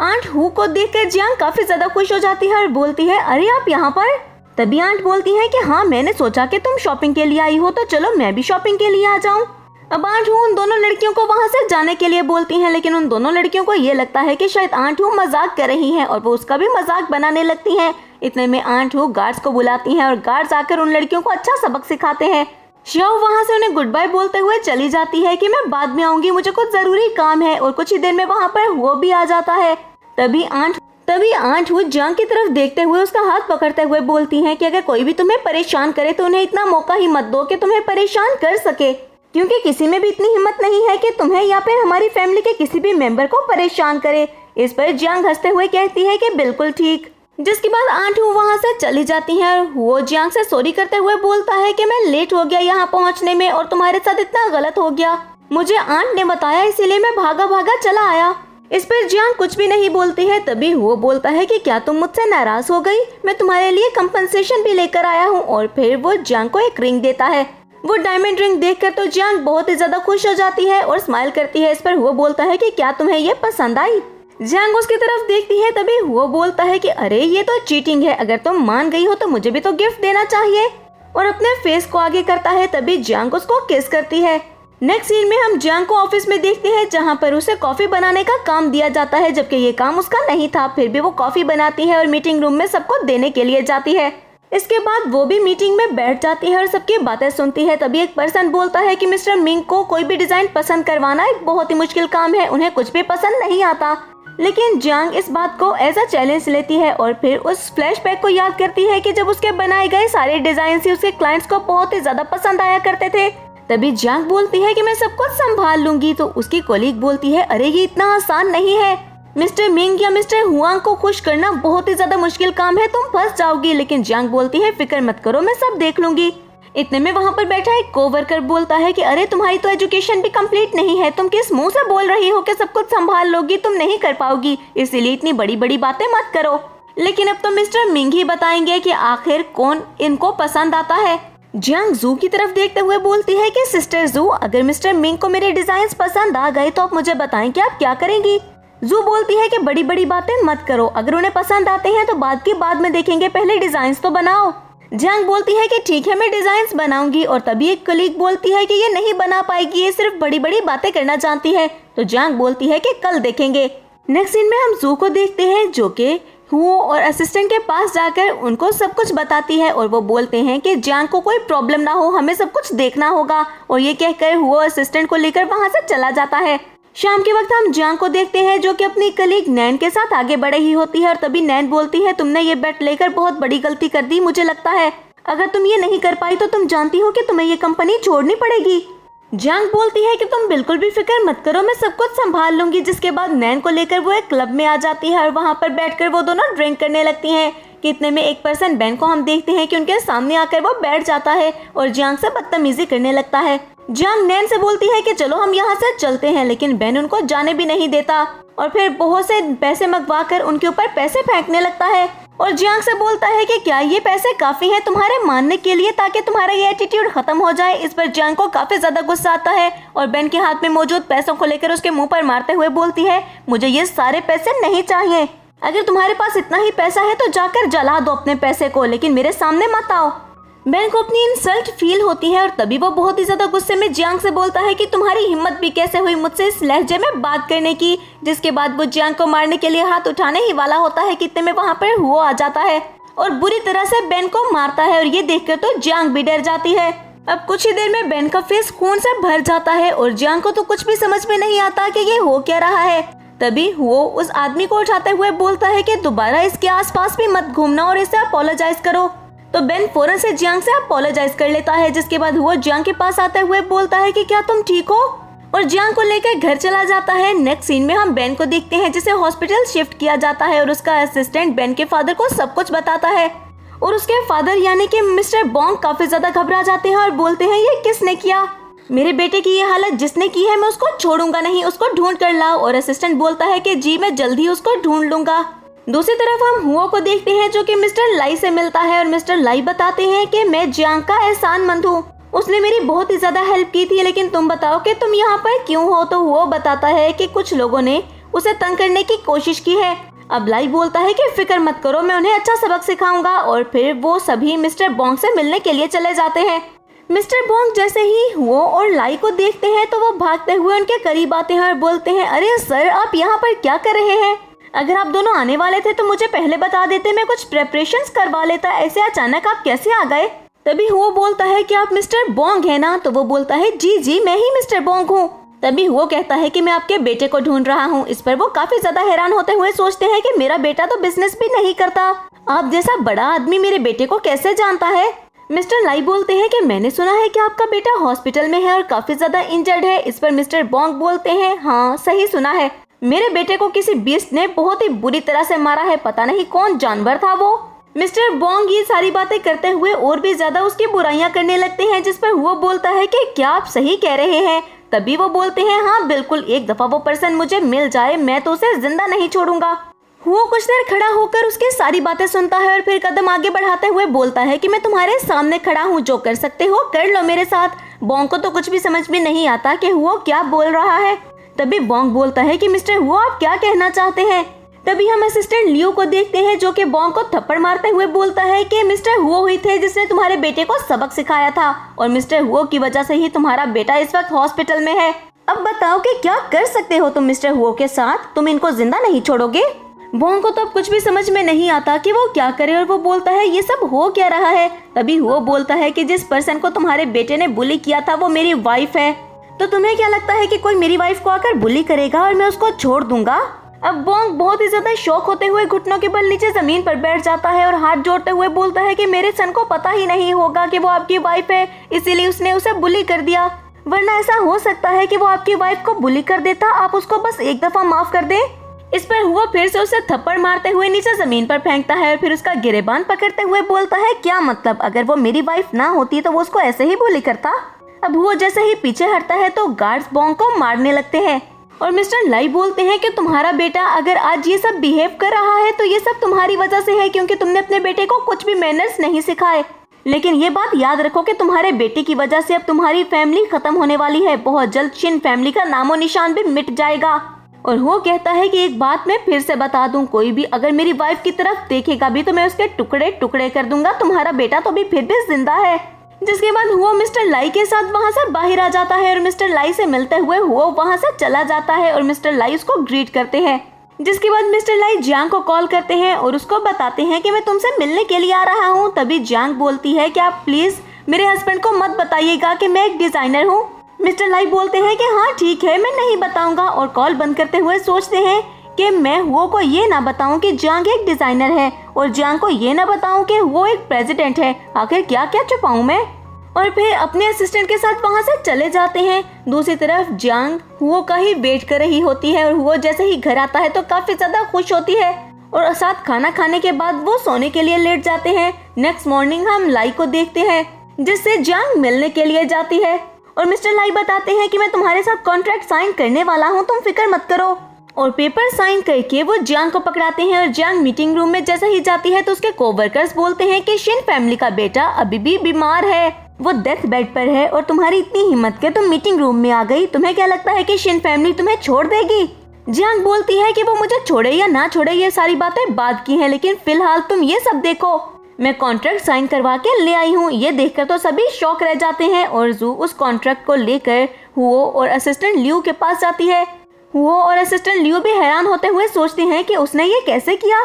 आंट हु को देखकर जियांग काफी ज्यादा खुश हो जाती है और बोलती है अरे आप यहाँ पर। तभी आंट बोलती है कि हाँ मैंने सोचा कि तुम शॉपिंग के लिए आई हो तो चलो मैं भी शॉपिंग के लिए आ जाऊँ। अब आंट हु उन दोनों लड़कियों को वहाँ से जाने के लिए बोलती हैं, लेकिन उन दोनों लड़कियों को ये लगता है कि शायद आंट हु मजाक कर रही हैं और वो उसका भी मजाक बनाने लगती हैं। इतने में आंट हु गार्ड्स को बुलाती हैं और गार्ड्स आकर उन लड़कियों को अच्छा सबक सिखाते हैं। शियाओ वहाँ से उन्हें गुड बाय बोलते हुए चली जाती है कि मैं बाद में आऊंगी, मुझे कुछ जरूरी काम है। और कुछ ही देर में वहाँ पर हुओ भी आ जाता है। तभी आंट हु जियांग की तरफ देखते हुए उसका हाथ पकड़ते हुए बोलती हैं कि अगर कोई भी तुम्हें परेशान करे तो उन्हें इतना मौका ही मत दो कि तुम्हें परेशान कर सके, क्योंकि किसी में भी इतनी हिम्मत नहीं है कि तुम्हें या फिर हमारी फैमिली के किसी भी मेंबर को परेशान करे। इस पर जियांग हंसते हुए कहती है कि बिल्कुल ठीक। जिसके बाद आंट हु वहाँ से चली जाती है और वो जियांग से सॉरी करते हुए बोलता है कि मैं लेट हो गया यहाँ पहुँचने में और तुम्हारे साथ इतना गलत हो गया, मुझे आंट ने बताया इसीलिए मैं भागा भागा चला आया। इस पर जियांग कुछ भी नहीं बोलती है। तभी वो बोलता है कि क्या तुम मुझसे नाराज हो गई, मैं तुम्हारे लिए कंपनसेशन भी लेकर आया हूँ। और फिर वो जियांग को एक रिंग देता है। वो डायमंड रिंग देखकर तो जियांग बहुत ही ज्यादा खुश हो जाती है और स्माइल करती है। इस पर वो बोलता है कि क्या तुम्हें ये पसंद आई। जियांग उसकी तरफ देखती है। तभी वो बोलता है कि अरे ये तो चीटिंग है, अगर तुम मान गई हो तो मुझे भी तो गिफ्ट देना चाहिए, और अपने फेस को आगे करता है। तभी जियांग उसको किस करती है। नेक्स्ट सीन में हम जियांग को ऑफिस में देखते हैं, जहाँ पर उसे कॉफी बनाने का काम दिया जाता है, जबकि ये काम उसका नहीं था। फिर भी वो कॉफी बनाती है और मीटिंग रूम में सबको देने के लिए जाती है। इसके बाद वो भी मीटिंग में बैठ जाती है और सबकी बातें सुनती है। तभी एक पर्सन बोलता है कि मिस्टर मिंग को कोई भी डिजाइन पसंद करवाना एक बहुत ही मुश्किल काम है, उन्हें कुछ भी पसंद नहीं आता। लेकिन जियांग इस बात को एज अ चैलेंज लेती है और फिर उस फ्लैशबैक को याद करती है कि जब उसके बनाए गए सारे डिजाइन ही उसके क्लाइंट्स को बहुत ही ज्यादा पसंद आया करते थे। तभी जियांग बोलती है कि मैं सब कुछ संभाल लूंगी। तो उसकी कोलीग बोलती है अरे ये इतना आसान नहीं है, मिस्टर मिंग या मिस्टर हुआंग को खुश करना बहुत ही ज्यादा मुश्किल काम है, तुम फंस जाओगी। लेकिन जियांग बोलती है फिक्र मत करो, मैं सब देख लूंगी। इतने में वहाँ पर बैठा एक कोवर्कर बोलता है कि अरे तुम्हारी तो एजुकेशन भी कंप्लीट नहीं है, तुम किस मुंह से बोल रही हो कि सब कुछ संभाल लोगी, तुम नहीं कर पाओगी, इसीलिए इतनी बड़ी बड़ी बातें मत करो। लेकिन अब तो मिस्टर मिंग ही बताएंगे कि आखिर कौन इनको पसंद आता है। जियांग जू की तरफ देखते हुए बोलती है कि सिस्टर जू, अगर मिस्टर मिंग को मेरे डिजाइन पसंद आ गए तो आप मुझे बताएं कि आप क्या करेंगी। जू बोलती है कि बड़ी बड़ी बातें मत करो, अगर उन्हें पसंद आते हैं तो बात की बाद में देखेंगे, पहले डिजाइन तो बनाओ। जियांग बोलती है कि ठीक है मैं डिजाइन्स बनाऊंगी। और तभी एक कलीग बोलती है कि ये नहीं बना पाएगी, ये सिर्फ बड़ी बड़ी बातें करना जानती है। तो जियांग बोलती है कि कल देखेंगे। नेक्स्ट सीन में हम जू को देखते हैं, जो कि हुओ और असिस्टेंट के पास जाकर उनको सब कुछ बताती है। और वो बोलते हैं कि जियांग को कोई प्रॉब्लम ना हो, हमें सब कुछ देखना होगा। और ये कहकर हुओ असिस्टेंट को लेकर वहाँ से चला जाता है। शाम के वक्त हम जियांग को देखते हैं, जो कि अपनी कलीग नैन के साथ आगे बढ़ रही होती है। और तभी नैन बोलती है तुमने ये बेट लेकर बहुत बड़ी गलती कर दी, मुझे लगता है अगर तुम ये नहीं कर पाई तो तुम जानती हो कि तुम्हें ये कंपनी छोड़नी पड़ेगी। जियांग बोलती है कि तुम बिल्कुल भी फिक्र मत करो, मैं सब कुछ संभाल लूंगी। जिसके बाद नैन को लेकर वो एक क्लब में आ जाती है और वहाँ पर बैठकर वो दोनों ड्रिंक करने लगती हैं। कि इतने में एक पर्सन बेन को हम देखते हैं कि उनके सामने आकर वो बैठ जाता है और जियांग से बदतमीजी करने लगता है। जियांग नैन से बोलती है कि चलो हम यहाँ से चलते हैं, लेकिन बेन उनको जाने भी नहीं देता और फिर बहुत से पैसे मंगवा कर उनके ऊपर पैसे फेंकने लगता है। और जियांग से बोलता है कि क्या ये पैसे काफी हैं तुम्हारे मानने के लिए, ताकि तुम्हारा ये एटीट्यूड खत्म हो जाए। इस पर जियांग को काफी ज्यादा गुस्सा आता है और बेन के हाथ में मौजूद पैसों को लेकर उसके मुंह पर मारते हुए बोलती है मुझे ये सारे पैसे नहीं चाहिए, अगर तुम्हारे पास इतना ही पैसा है तो जाकर जला दो अपने पैसे को, लेकिन मेरे सामने मत आओ। बेन को अपनी इंसल्ट फील होती है और तभी वो बहुत ही ज्यादा गुस्से में जियांग से बोलता है कि तुम्हारी हिम्मत भी कैसे हुई मुझसे इस लहजे में बात करने की। जिसके बाद वो जियांग को मारने के लिए हाथ उठाने ही वाला होता है कि इतने में वहाँ पर हुओ आ जाता है और बुरी तरह से बेन को मारता है। और ये देखकर तो जियांग भी डर जाती है। अब कुछ ही देर में बेन का फेस खून से भर जाता है और जियांग को तो कुछ भी समझ में नहीं आता कि ये हो क्या रहा है। तभी वो उस आदमी को उठाते हुए बोलता है कि दोबारा इसके आसपास भी मत घूमना और इसे अपोलोजाइज करो। तो बेन फौरन से जियांग से अपोलोजाइज कर लेता है। जिसके बाद वो जियांग के पास आते हुए बोलता है कि क्या तुम ठीक हो, और जियांग को लेकर घर चला जाता है। नेक्स्ट सीन में हम बेन को देखते हैं, जिसे हॉस्पिटल शिफ्ट किया जाता है और उसका असिस्टेंट बेन के फादर को सब कुछ बताता है। और उसके फादर यानी कि मिस्टर बॉन्ग काफी ज्यादा घबरा जाते हैं और बोलते हैं ये किसने किया, मेरे बेटे की ये हालत जिसने की है मैं उसको छोड़ूंगा नहीं, उसको ढूंढ कर लाओ। और असिस्टेंट बोलता है कि जी मैं जल्द ही उसको ढूंढ लूंगा। दूसरी तरफ हम हुओ को देखते हैं, जो कि मिस्टर लाई से मिलता है और मिस्टर लाई बताते हैं कि मैं जियांग का एहसानमंद हूँ, उसने मेरी बहुत ही ज्यादा हेल्प की थी, लेकिन तुम बताओ कि तुम यहाँ पर क्यों हो। तो हुओ बताता है कि कुछ लोगों ने उसे तंग करने की कोशिश की है। अब लाई बोलता है कि फिक्र मत करो, मैं उन्हें अच्छा सबक सिखाऊंगा। और फिर वो सभी मिस्टर बॉन्ग से मिलने के लिए चले जाते हैं। मिस्टर बॉन्ग जैसे ही हुओ और लाई को देखते हैं तो वो भागते हुए उनके करीब आते हैं और बोलते हैं अरे सर आप यहाँ पर क्या कर रहे हैं, अगर आप दोनों आने वाले थे तो मुझे पहले बता देते, मैं कुछ प्रेपरेशंस करवा लेता, ऐसे अचानक आप कैसे आ गए। तभी हुओ बोलता है कि आप मिस्टर बॉन्ग है ना। तो वो बोलता है जी जी मैं ही मिस्टर बॉन्ग हूँ। तभी हुओ कहता है कि मैं आपके बेटे को ढूंढ रहा हूँ। इस पर वो काफी ज्यादा हैरान होते हुए सोचते हैं कि मेरा बेटा तो बिजनेस भी नहीं करता, आप जैसा बड़ा आदमी मेरे बेटे को कैसे जानता है। मिस्टर लाई बोलते हैं कि मैंने सुना है कि आपका बेटा हॉस्पिटल में है और काफी ज्यादा इंजर्ड है। इस पर मिस्टर बॉन्ग बोलते हैं हाँ सही सुना है, मेरे बेटे को किसी बीस्ट ने बहुत ही बुरी तरह से मारा है, पता नहीं कौन जानवर था वो। मिस्टर बॉन्ग ये सारी बातें करते हुए और भी ज्यादा उसकी बुराइयां करने लगते हैं। जिस पर वो बोलता है कि क्या आप सही कह रहे हैं। तभी वो बोलते हैं हाँ बिल्कुल, एक दफा वो पर्सन मुझे मिल जाए मैं तो उसे जिंदा नहीं छोड़ूंगा। वो कुछ देर खड़ा होकर उसकी सारी बातें सुनता है और फिर कदम आगे बढ़ाते हुए बोलता है कि मैं तुम्हारे सामने खड़ा हूँ, जो कर सकते हो कर लो मेरे साथ। बॉन्ग को तो कुछ भी समझ में नहीं आता कि वो क्या बोल रहा है। तभी बॉन्ग बोलता है कि मिस्टर हुओ आप क्या कहना चाहते हैं। तभी हम असिस्टेंट लियो को देखते हैं जो कि बॉन्ग को थप्पड़ मारते हुए बोलता है कि मिस्टर हुओ ही थे जिसने तुम्हारे बेटे को सबक सिखाया था और मिस्टर हुओ की वजह से ही तुम्हारा बेटा इस वक्त हॉस्पिटल में है। अब बताओ कि क्या कर सकते हो तुम मिस्टर हुओ के साथ, तुम इनको जिंदा नहीं छोड़ोगे। बॉन्ग को तो अब कुछ भी समझ में नहीं आता कि वो क्या करे और वो बोलता है ये सब हो क्या रहा है। तभी हुओ बोलता है कि जिस पर्सन को तुम्हारे बेटे ने बुली किया था वो मेरी वाइफ है, तो तुम्हें क्या लगता है कि कोई मेरी वाइफ को आकर बुली करेगा और मैं उसको छोड़ दूंगा। अब बॉन्ग बहुत ही ज्यादा शौक होते हुए घुटनों के बल नीचे जमीन पर बैठ जाता है और हाथ जोड़ते हुए बोलता है कि मेरे सन को पता ही नहीं होगा कि वो आपकी वाइफ है, इसीलिए उसने उसे बुली कर दिया, वरना ऐसा हो सकता है कि वो आपकी वाइफ को बुली कर देता, आप उसको बस एक दफा माफ कर दे। इस पर हुआ फिर से उसे थप्पड़ मारते हुए नीचे जमीन पर फेंकता है और फिर उसका गिरेबान पकड़ते हुए बोलता है क्या मतलब, अगर वो मेरी वाइफ ना होती तो वो उसको ऐसे ही बुली करता। अब हुआ जैसे ही पीछे हटता है तो गार्ड्स बॉन्ग को मारने लगते हैं और मिस्टर लाई बोलते हैं कि तुम्हारा बेटा अगर आज ये सब बिहेव कर रहा है तो ये सब तुम्हारी वजह से है, क्योंकि तुमने अपने बेटे को कुछ भी मैनर्स नहीं सिखाए। लेकिन ये बात याद रखो कि तुम्हारे बेटे की वजह से अब तुम्हारी फैमिली खत्म होने वाली है, बहुत जल्द शिन फैमिली का नामो निशान भी मिट जाएगा। और वो कहता है कि एक बात मैं फिर से बता दूं, कोई भी अगर मेरी वाइफ की तरफ देखेगा भी तो मैं उसके टुकड़े टुकड़े कर दूंगा, तुम्हारा बेटा तो भी फिर भी जिंदा है। जिसके बाद वो मिस्टर लाई के साथ वहाँ से बाहर आ जाता है और मिस्टर लाई से मिलते हुए वो वहाँ से चला जाता है और मिस्टर लाई उसको ग्रीट करते हैं। जिसके बाद मिस्टर लाई जियांग को कॉल करते हैं और उसको बताते हैं कि मैं तुमसे मिलने के लिए आ रहा हूँ। तभी जियांग बोलती है कि आप प्लीज मेरे हस्बैंड को मत बताइएगा कि मैं एक डिजाइनर हूँ। मिस्टर लाई बोलते हैं कि हाँ ठीक है मैं नहीं बताऊंगा और कॉल बंद करते हुए सोचते हैं कि मैं हुओ को ये ना बताऊं कि जियांग एक डिजाइनर है और जियांग को ये ना बताऊं कि वो एक प्रेसिडेंट है, आखिर क्या क्या छुपाऊं मैं। और फिर अपने असिस्टेंट के साथ वहाँ से चले जाते हैं। दूसरी तरफ जियांग हुओ का ही वेट कर रही होती है और हुओ जैसे ही घर आता है तो काफी ज्यादा खुश होती है और साथ खाना खाने के बाद वो सोने के लिए लेट जाते हैं। नेक्स्ट मॉर्निंग हम लाई को देखते हैं जिससे जियांग मिलने के लिए जाती है और मिस्टर लाई बताते हैं कि मैं तुम्हारे साथ कॉन्ट्रैक्ट साइन करने वाला हूँ, तुम फिक्र मत करो। और पेपर साइन करके वो जियांग को पकड़ाते हैं और जियांग मीटिंग रूम में जैसे ही जाती है तो उसके कोवर्कर्स बोलते हैं कि शिन फैमिली का बेटा अभी भी बीमार है, वो डेथ बेड पर है और तुम्हारी इतनी हिम्मत के तुम मीटिंग रूम में आ गई, तुम्हें क्या लगता है कि शिन फैमिली तुम्हें छोड़ देगी। जियांग बोलती है कि वो मुझे छोड़े या ना छोड़े ये सारी बातें बाद की हैं, लेकिन फिलहाल तुम ये सब देखो, मैं कॉन्ट्रैक्ट साइन करवा के ले आई हूँ। ये देखकर तो सभी शॉक रह जाते हैं और जू उस कॉन्ट्रैक्ट को लेकर हुओ और असिस्टेंट लियू के पास जाती है। हुओ और असिस्टेंट लियू भी हैरान होते हुए सोचते हैं कि उसने ये कैसे किया।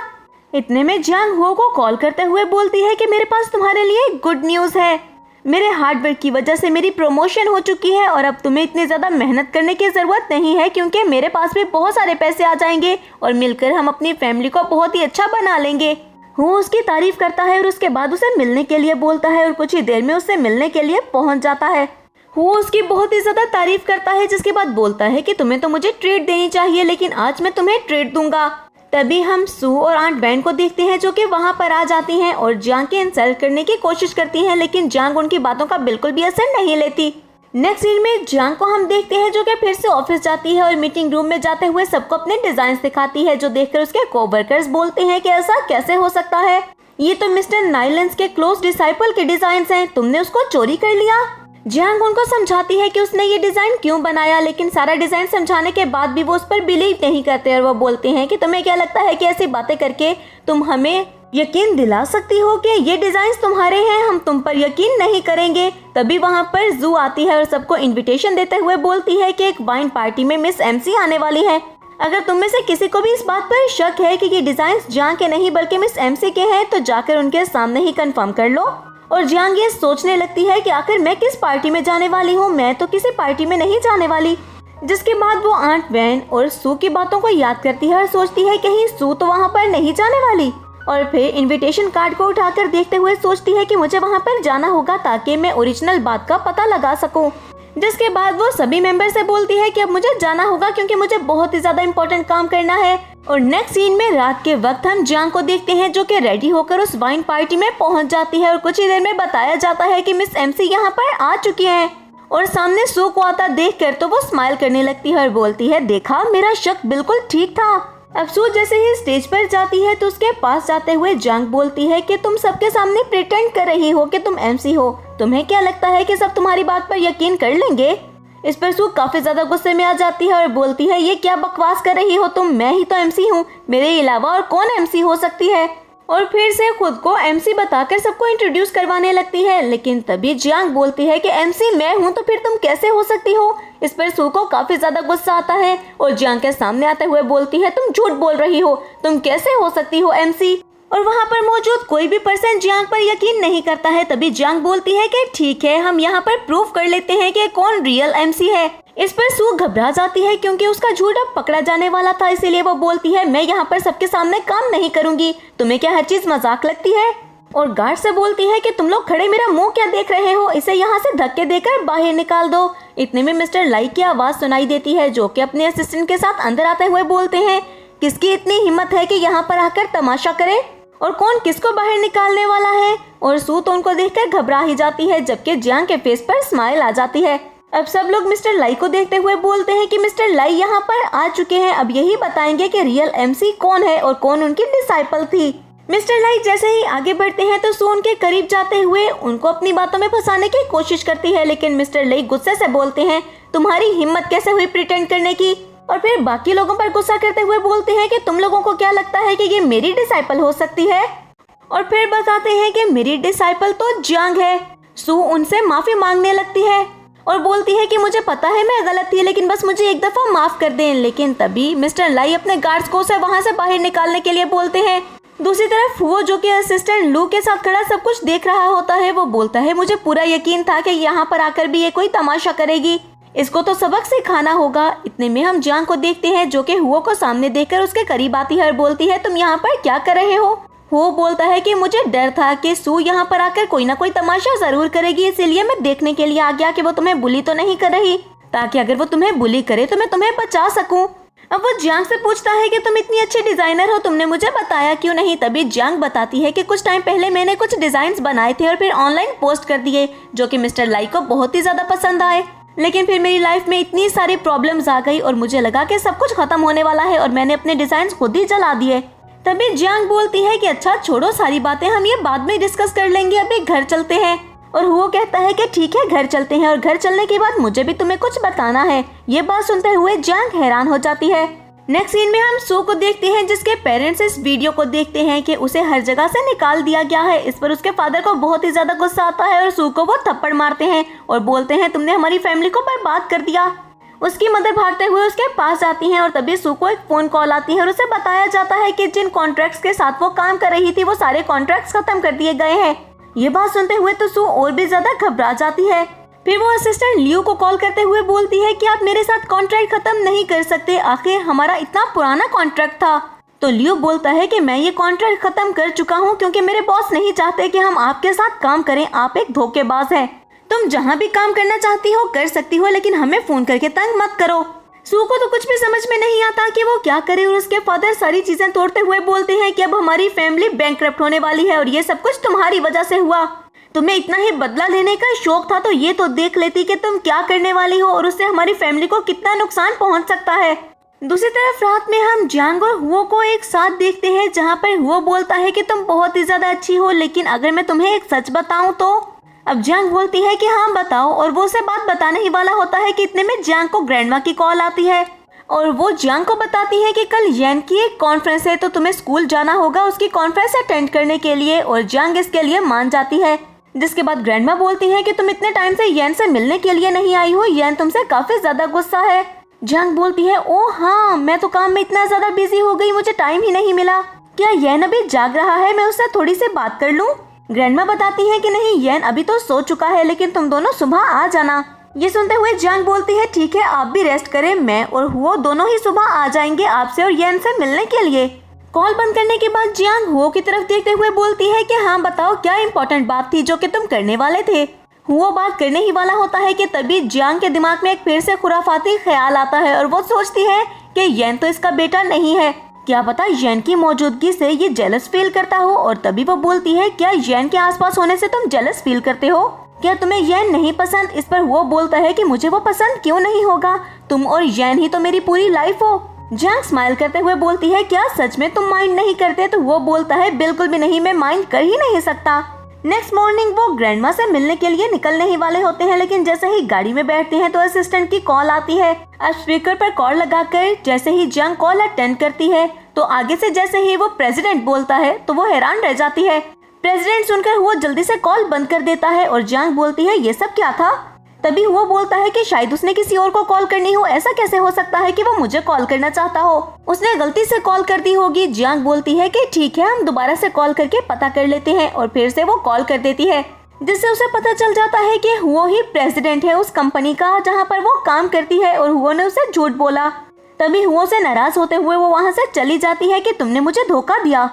इतने में जियांग हुओ को कॉल करते हुए बोलती है कि मेरे पास तुम्हारे लिए गुड न्यूज है, मेरे हार्डवर्क की वजह से मेरी प्रमोशन हो चुकी है और अब तुम्हें इतनी ज्यादा मेहनत करने की जरूरत नहीं है, क्योंकि मेरे पास भी बहुत सारे पैसे आ जाएंगे और मिलकर हम अपनी फैमिली को बहुत ही अच्छा बना लेंगे। वो उसकी तारीफ करता है और उसके बाद उसे मिलने के लिए बोलता है और कुछ ही देर में उससे मिलने के लिए पहुंच जाता है। वो उसकी बहुत ही ज्यादा तारीफ करता है जिसके बाद बोलता है कि तुम्हें तो मुझे ट्रीट देनी चाहिए, लेकिन आज मैं तुम्हें ट्रीट दूंगा। तभी हम सू और आंट बैन को देखते हैं जो कि वहाँ पर आ जाती हैं और जियांग की इंसल्ट करने की कोशिश करती हैं, लेकिन जियांग उनकी बातों का बिल्कुल भी असर नहीं लेती। नेक्स्ट सीन में जियांग को हम देखते हैं जो कि फिर से ऑफिस जाती है और मीटिंग रूम में जाते हुए सबको अपने डिजाइन दिखाती है, जो देखकर उसके कोवर्कर्स बोलते हैं कि ऐसा कैसे हो सकता है, ये तो मिस्टर नाइलेंस के क्लोज डिसाइपल के डिजाइन हैं, तुमने उसको चोरी कर लिया। जियांग उनको समझाती है कि उसने ये डिजाइन क्यों बनाया, लेकिन सारा डिजाइन समझाने के बाद भी वो उस पर बिलीव नहीं करते और वो बोलते हैं कि तुम्हें क्या लगता है कि ऐसी बातें करके तुम हमें यकीन दिला सकती हो कि ये डिजाइन्स तुम्हारे हैं, हम तुम पर यकीन नहीं करेंगे। तभी वहाँ पर जू आती है और सबको इनविटेशन देते हुए बोलती है कि एक वाइन पार्टी में मिस एमसी आने वाली है, अगर तुम में से किसी को भी इस बात पर शक है कि ये डिजाइन्स जियांग के नहीं बल्कि मिस एमसी के हैं तो जाकर उनके सामने ही कंफर्म कर लो। और जियांग ये सोचने लगती है कि आखिर मैं किस पार्टी में जाने वाली हूँ, मैं तो किसी पार्टी में नहीं जाने वाली। जिसके बाद वो आंट वैन और सू की बातों को याद करती है और सोचती है कहीं सू तो वहाँ पर नहीं जाने वाली, और फिर इनविटेशन कार्ड को उठाकर देखते हुए सोचती है कि मुझे वहाँ पर जाना होगा ताकि मैं ओरिजिनल बात का पता लगा सकूं। जिसके बाद वो सभी मेंबर से बोलती है कि अब मुझे जाना होगा क्योंकि मुझे बहुत ही ज्यादा इम्पोर्टेंट काम करना है। और नेक्स्ट सीन में रात के वक्त हम जियांग को देखते हैं जो कि रेडी होकर उस वाइन पार्टी में पहुंच जाती है और कुछ ही देर में बताया जाता है कि मिस एमसी यहाँ पर आ चुकी हैं और सामने सू को आता देखकर तो वो स्माइल करने लगती है और बोलती है, देखा मेरा शक बिल्कुल ठीक था। अब सू जैसे ही स्टेज पर जाती है तो उसके पास जाते हुए जंग बोलती है कि तुम सबके सामने प्रिटेंड कर रही हो कि तुम एमसी हो। तुम्हें क्या लगता है कि सब तुम्हारी बात पर यकीन कर लेंगे? इस पर सू काफी ज्यादा गुस्से में आ जाती है और बोलती है, ये क्या बकवास कर रही हो तुम? मैं ही तो एमसी हूँ, मेरे अलावा और कौन एमसी हो सकती है? और फिर से खुद को एमसी बताकर सबको इंट्रोड्यूस करवाने लगती है। लेकिन तभी जियांग बोलती है कि एमसी मैं हूँ तो फिर तुम कैसे हो सकती हो? इस पर सू को काफी ज्यादा गुस्सा आता है और जियांग के सामने आते हुए बोलती है, तुम झूठ बोल रही हो, तुम कैसे हो सकती हो एमसी? और वहाँ पर मौजूद कोई भी पर्सन जियांग पर यकीन नहीं करता है। तभी जियांग बोलती है कि ठीक है, हम यहाँ पर प्रूफ कर लेते हैं कि कौन रियल एमसी है। इस पर सू घबरा जाती है क्योंकि उसका झूठ अब पकड़ा जाने वाला था, इसीलिए वो बोलती है, मैं यहाँ पर सबके सामने काम नहीं करूंगी, तुम्हें क्या हर चीज मजाक लगती है? और गार्ड से बोलती है कि तुम लोग खड़े मेरा मुंह क्या देख रहे हो, इसे यहाँ से धक्के देकर बाहर निकाल दो। इतने में मिस्टर लाई की आवाज सुनाई देती है जो कि अपने असिस्टेंट के साथ अंदर आते हुए बोलते हैं, किसकी इतनी हिम्मत है कि यहाँ पर आकर तमाशा करे और कौन किसको बाहर निकालने वाला है? और सू तो उनको देखकर घबरा ही जाती है, जबकि जियांग के फेस पर स्माइल आ जाती है। अब सब लोग मिस्टर लाई को देखते हुए बोलते हैं कि मिस्टर लाई यहाँ पर आ चुके हैं, अब यही बताएंगे कि रियल एमसी कौन है और कौन उनकी डिसाइपल थी। मिस्टर लाई जैसे ही आगे बढ़ते हैं तो सू उनके करीब जाते हुए उनको अपनी बातों में फंसाने की कोशिश करती है, लेकिन मिस्टर लाई गुस्से से बोलते हैं, तुम्हारी हिम्मत कैसे हुई प्रिटेंड करने की? और फिर बाकी लोगों पर गुस्सा करते हुए बोलते हैं कि तुम लोगों को क्या लगता है कि ये मेरी डिसाइपल हो सकती है? और फिर बताते हैं कि मेरी डिसाइपल तो जियांग है। सू उनसे माफी मांगने लगती है और बोलती है कि मुझे पता है मैं गलत थी, लेकिन बस मुझे एक दफा माफ कर दें। लेकिन तभी मिस्टर लाई अपने गार्ड्स को उसे वहां से बाहर निकालने के लिए बोलते हैं। दूसरी तरफ वो जो कि असिस्टेंट लू के साथ खड़ा सब कुछ देख रहा होता है, वो बोलता है, मुझे पूरा यकीन था कि यहाँ पर आकर भी ये कोई तमाशा करेगी, इसको तो सबक सिखाना होगा। इतने में हम जियांग को देखते हैं जो कि हुओ को सामने देखकर उसके करीब आती है और बोलती है, तुम यहाँ पर क्या कर रहे हो? वो बोलता है कि मुझे डर था कि सू यहाँ पर आकर कोई ना कोई तमाशा जरूर करेगी, इसीलिए मैं देखने के लिए आ गया कि वो तुम्हें बुली तो नहीं कर रही, ताकि अगर वो तुम्हें बुली करे तो मैं तुम्हें बचा सकूं। अब वो जियांग से पूछता है कि तुम इतनी अच्छी डिजाइनर हो, तुमने मुझे बताया क्यों नहीं? तभी जियांग बताती है कि कुछ टाइम पहले मैंने कुछ डिजाइन बनाए थे और फिर ऑनलाइन पोस्ट कर दिए, जो कि मिस्टर लाई को बहुत ही ज्यादा पसंद आए। लेकिन फिर मेरी लाइफ में इतनी सारी प्रॉब्लम्स आ गई और मुझे लगा कि सब कुछ खत्म होने वाला है और मैंने अपने डिजाइन खुद ही जला दिए। तभी जियांग बोलती है कि अच्छा छोड़ो सारी बातें, हम ये बाद में डिस्कस कर लेंगे, अभी घर चलते हैं। और वो कहता है कि ठीक है घर चलते हैं और घर चलने के बाद मुझे भी तुम्हें कुछ बताना है। ये बात सुनते हुए जियांग हैरान हो जाती है। नेक्स्ट सीन में हम सू को देखते हैं जिसके पेरेंट्स इस वीडियो को देखते हैं कि उसे हर जगह से निकाल दिया गया है। इस पर उसके फादर को बहुत ही ज्यादा गुस्सा आता है और सू को वो थप्पड़ मारते हैं और बोलते हैं, तुमने हमारी फैमिली को बर्बाद कर दिया। उसकी मदर भागते हुए उसके पास आती हैं और तभी सू को एक फोन कॉल आती है और उसे बताया जाता है कि जिन कॉन्ट्रैक्ट्स के साथ वो काम कर रही थी वो सारे कॉन्ट्रैक्ट्स खत्म कर दिए गए हैं। ये बात सुनते हुए तो सू और भी ज्यादा घबरा जाती है। फिर वो असिस्टेंट लियो को कॉल करते हुए बोलती है कि आप मेरे साथ कॉन्ट्रैक्ट खत्म नहीं कर सकते, आखिर हमारा इतना पुराना कॉन्ट्रैक्ट था। तो लियो बोलता है कि मैं ये कॉन्ट्रैक्ट खत्म कर चुका हूँ क्योंकि मेरे बॉस नहीं चाहते कि हम आपके साथ काम करें, आप एक धोखेबाज हैं। तुम जहाँ भी काम करना चाहती हो कर सकती हो, लेकिन हमें फोन करके तंग मत करो। सू को तो कुछ भी समझ में नहीं आता कि वो क्या करे और उसके फादर सारी चीजें तोड़ते हुए बोलते हैं कि अब हमारी फैमिली बैंकक्रप्ट होने वाली है और ये सब कुछ तुम्हारी वजह से हुआ। तुम्हें इतना ही बदला लेने का शौक था तो ये तो देख लेती कि तुम क्या करने वाली हो और उससे हमारी फैमिली को कितना नुकसान पहुंच सकता है। दूसरी तरफ रात में हम जियांग और हुओ को एक साथ देखते हैं जहां पर हुओ बोलता है कि तुम बहुत ही ज्यादा अच्छी हो, लेकिन अगर मैं तुम्हें एक सच बताऊं तो? अब जियांग बोलती है कि हाँ बताओ, और वो उसे बात बताने ही वाला होता है कि इतने में जियांग को ग्रैंडमा की कॉल आती है और वो जियांग को बताती है कि कल येन की एक कॉन्फ्रेंस है तो तुम्हें स्कूल जाना होगा उसकी कॉन्फ्रेंस अटेंड करने के लिए। और जियांग इसके लिए मान जाती है, जिसके बाद ग्रैंडमा बोलती है कि तुम इतने टाइम से येन से मिलने के लिए नहीं आई हो, येन तुमसे काफी ज्यादा गुस्सा है। जियांग बोलती है, ओ हाँ मैं तो काम में इतना ज्यादा बिजी हो गई, मुझे टाइम ही नहीं मिला। क्या येन अभी जाग रहा है, मैं उससे थोड़ी सी बात कर लूं? ग्रैंडमा बताती है कि नहीं, येन अभी तो सो चुका है, लेकिन तुम दोनों सुबह आ जाना। ये सुनते हुए जियांग बोलती है, ठीक है आप भी रेस्ट करें, मैं और हुओ दोनों ही सुबह आ जाएंगे आपसे और येन से मिलने के लिए। कॉल बंद करने के बाद जियांग हुओ की तरफ देखते हुए बोलती है कि हाँ बताओ क्या इम्पोर्टेंट बात थी जो कि तुम करने वाले थे। हुओ बात करने ही वाला होता है कि तभी जियांग के दिमाग में एक फिर से खुराफाती ख्याल आता है और वो सोचती है कि येन तो इसका बेटा नहीं है, क्या पता येन की मौजूदगी से ये जेलस फील करता हो। और तभी वो बोलती है, क्या येन के आसपास होने से तुम जेलस फील करते हो? क्या तुम्हें यैन नहीं पसंद? इस पर वो बोलता है कि मुझे वो पसंद क्यों नहीं होगा, तुम और यैन ही तो मेरी पूरी लाइफ हो। जंग स्माइल करते हुए बोलती है क्या सच में तुम माइंड नहीं करते? तो वो बोलता है बिल्कुल भी नहीं, मैं माइंड कर ही नहीं सकता। नेक्स्ट मॉर्निंग वो ग्रैंडमा से मिलने के लिए निकलने ही वाले होते हैं, लेकिन जैसे ही गाड़ी में बैठते हैं तो असिस्टेंट की कॉल आती है। अब स्पीकर पर कॉल लगाकर जैसे ही जंग कॉल अटेंड करती है तो आगे से जैसे ही वो प्रेसिडेंट बोलता है तो वो हैरान रह जाती है। प्रेसिडेंट सुनकर वो जल्दी से कॉल बंद कर देता है और जंग बोलती है ये सब क्या था? तभी वो बोलता है कि शायद उसने किसी और को कॉल करनी हो, ऐसा कैसे हो सकता है कि वो मुझे कॉल करना चाहता हो, उसने गलती से कॉल कर दी होगी। जंग बोलती है कि ठीक है, हम दोबारा से कॉल करके पता कर लेते हैं और फिर से वो कॉल कर देती है, जिससे उसे पता चल जाता है कि वो ही प्रेसिडेंट है उस कंपनी का जहाँ पर वो काम करती है और हुओ ने उसे झूठ बोला। तभी हुओ से नाराज होते हुए वो वहाँ से चली जाती है कि तुमने मुझे धोखा दिया।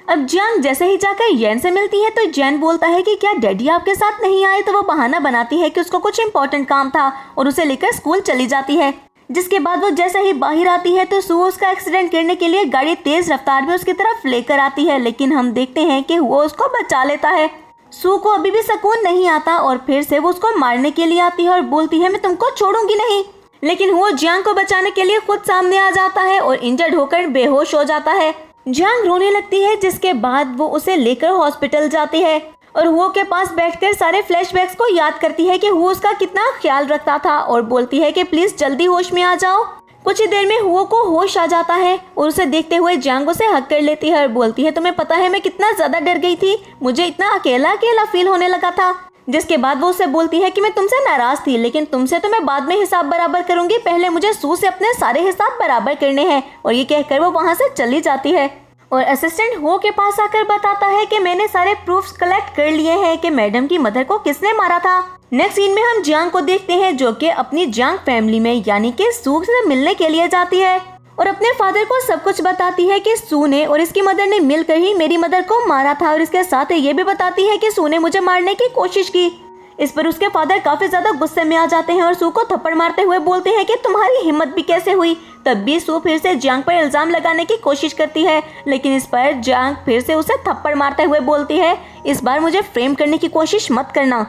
अब जंग जैसे ही जाकर यैन से मिलती है तो जैन बोलता है कि क्या डैडी आपके साथ नहीं आए? तो वो बहाना बनाती है कि उसको कुछ इम्पोर्टेंट काम था और उसे लेकर स्कूल चली जाती है। जिसके बाद वो जैसे ही बाहर आती है तो सू उसका एक्सीडेंट करने के लिए गाड़ी तेज रफ्तार में उसकी तरफ लेकर आती है, लेकिन हम देखते हैं कि वो उसको बचा लेता है। सू को अभी भी सुकून नहीं आता और फिर से वो उसको मारने के लिए आती है और बोलती है मैं तुमको छोड़ूंगी नहीं, लेकिन वो जंग को बचाने के लिए खुद सामने आ जाता है और इंजर्ड होकर बेहोश हो जाता है। जंग रोने लगती है, जिसके बाद वो उसे लेकर हॉस्पिटल जाती है और हुओ के पास बैठकर सारे फ्लैशबैक्स को याद करती है कि हुओ उसका कितना ख्याल रखता था और बोलती है कि प्लीज जल्दी होश में आ जाओ। कुछ ही देर में हुओ को होश आ जाता है और उसे देखते हुए जंग उसे हक कर लेती है और बोलती है तुम्हें पता है मैं कितना ज्यादा डर गई थी, मुझे इतना अकेला अकेला फील होने लगा था। जिसके बाद वो उसे बोलती है कि मैं तुमसे नाराज थी, लेकिन तुमसे तो मैं बाद में हिसाब बराबर करूंगी, पहले मुझे सू से अपने सारे हिसाब बराबर करने हैं। और ये कहकर वो वहाँ से चली जाती है और असिस्टेंट हो के पास आकर बताता है कि मैंने सारे प्रूफ्स कलेक्ट कर लिए हैं कि मैडम की मदर को किसने मारा था। नेक्स्ट सीन में हम जंग को देखते हैं जो कि अपनी जंग फैमिली में यानी कि सू से मिलने के लिए जाती है और अपने फादर को सब कुछ बताती है कि सू ने और इसकी मदर ने मिलकर ही मेरी मदर को मारा था और इसके साथ ये भी बताती है कि सू ने मुझे मारने की कोशिश की। इस पर उसके फादर काफी ज्यादा गुस्से में आ जाते हैं और सू को थप्पड़ मारते हुए बोलते हैं कि तुम्हारी हिम्मत भी कैसे हुई। तब भी सू फिर से जंग पर इल्जाम लगाने की कोशिश करती है, लेकिन इस पर जंग फिर से उसे थप्पड़ मारते हुए बोलती है इस बार मुझे फ्रेम करने की कोशिश मत करना।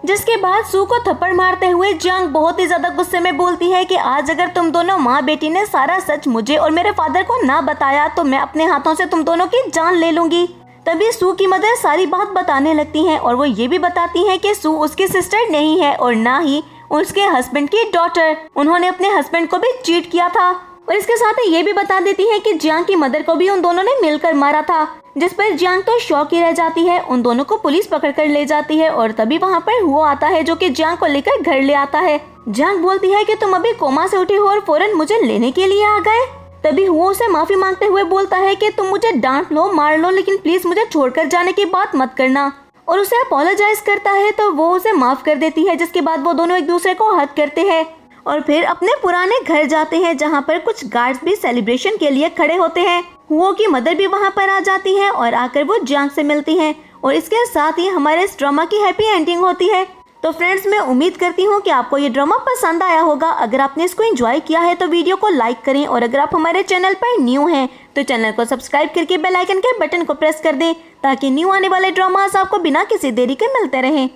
जिसके बाद सू को थप्पड़ मारते हुए जंग बहुत ही ज्यादा गुस्से में बोलती है कि आज अगर तुम दोनों माँ बेटी ने सारा सच मुझे और मेरे फादर को ना बताया तो मैं अपने हाथों से तुम दोनों की जान ले लूंगी। तभी सू की मदर सारी बात बताने लगती हैं और वो ये भी बताती हैं कि सू उसकी सिस्टर नहीं है और ना ही उसके हस्बैंड की डॉटर, उन्होंने अपने हस्बैंड को भी चीट किया था। और इसके साथ ही ये भी बता देती है कि जंग की मदर को भी उन दोनों ने मिलकर मारा था। जिस पर जंग तो शॉक ही रह जाती है। उन दोनों को पुलिस पकड़ कर ले जाती है और तभी वहाँ पर हुओ आता है जो कि जंग को लेकर घर ले आता है। जंग बोलती है कि तुम अभी कोमा से उठी हो और फौरन मुझे लेने के लिए आ गए। तभी हुओ से माफी मांगते हुए बोलता है कि तुम मुझे डांट लो मार लो, लेकिन प्लीज मुझे छोड़कर जाने की बात मत करना। और उसे अपोलोजाइज करता है तो वो उसे माफ कर देती है। जिसके बाद वो दोनों एक दूसरे को हग करते हैं और फिर अपने पुराने घर जाते हैं जहाँ पर कुछ गार्ड्स भी सेलिब्रेशन के लिए खड़े होते हैं। हुओ की मदर भी वहाँ पर आ जाती है और आकर वो जंग से मिलती हैं और इसके साथ ही हमारे इस ड्रामा की हैप्पी एंडिंग होती है। तो फ्रेंड्स, मैं उम्मीद करती हूँ कि आपको ये ड्रामा पसंद आया होगा। अगर आपने इसको एंजॉय किया है तो वीडियो को लाइक करें और अगर आप हमारे चैनल पर न्यू हैं तो चैनल को सब्सक्राइब करके बेल आइकन के बटन को प्रेस कर दें ताकि न्यू आने वाले ड्रामास आपको बिना किसी देरी के मिलते रहें।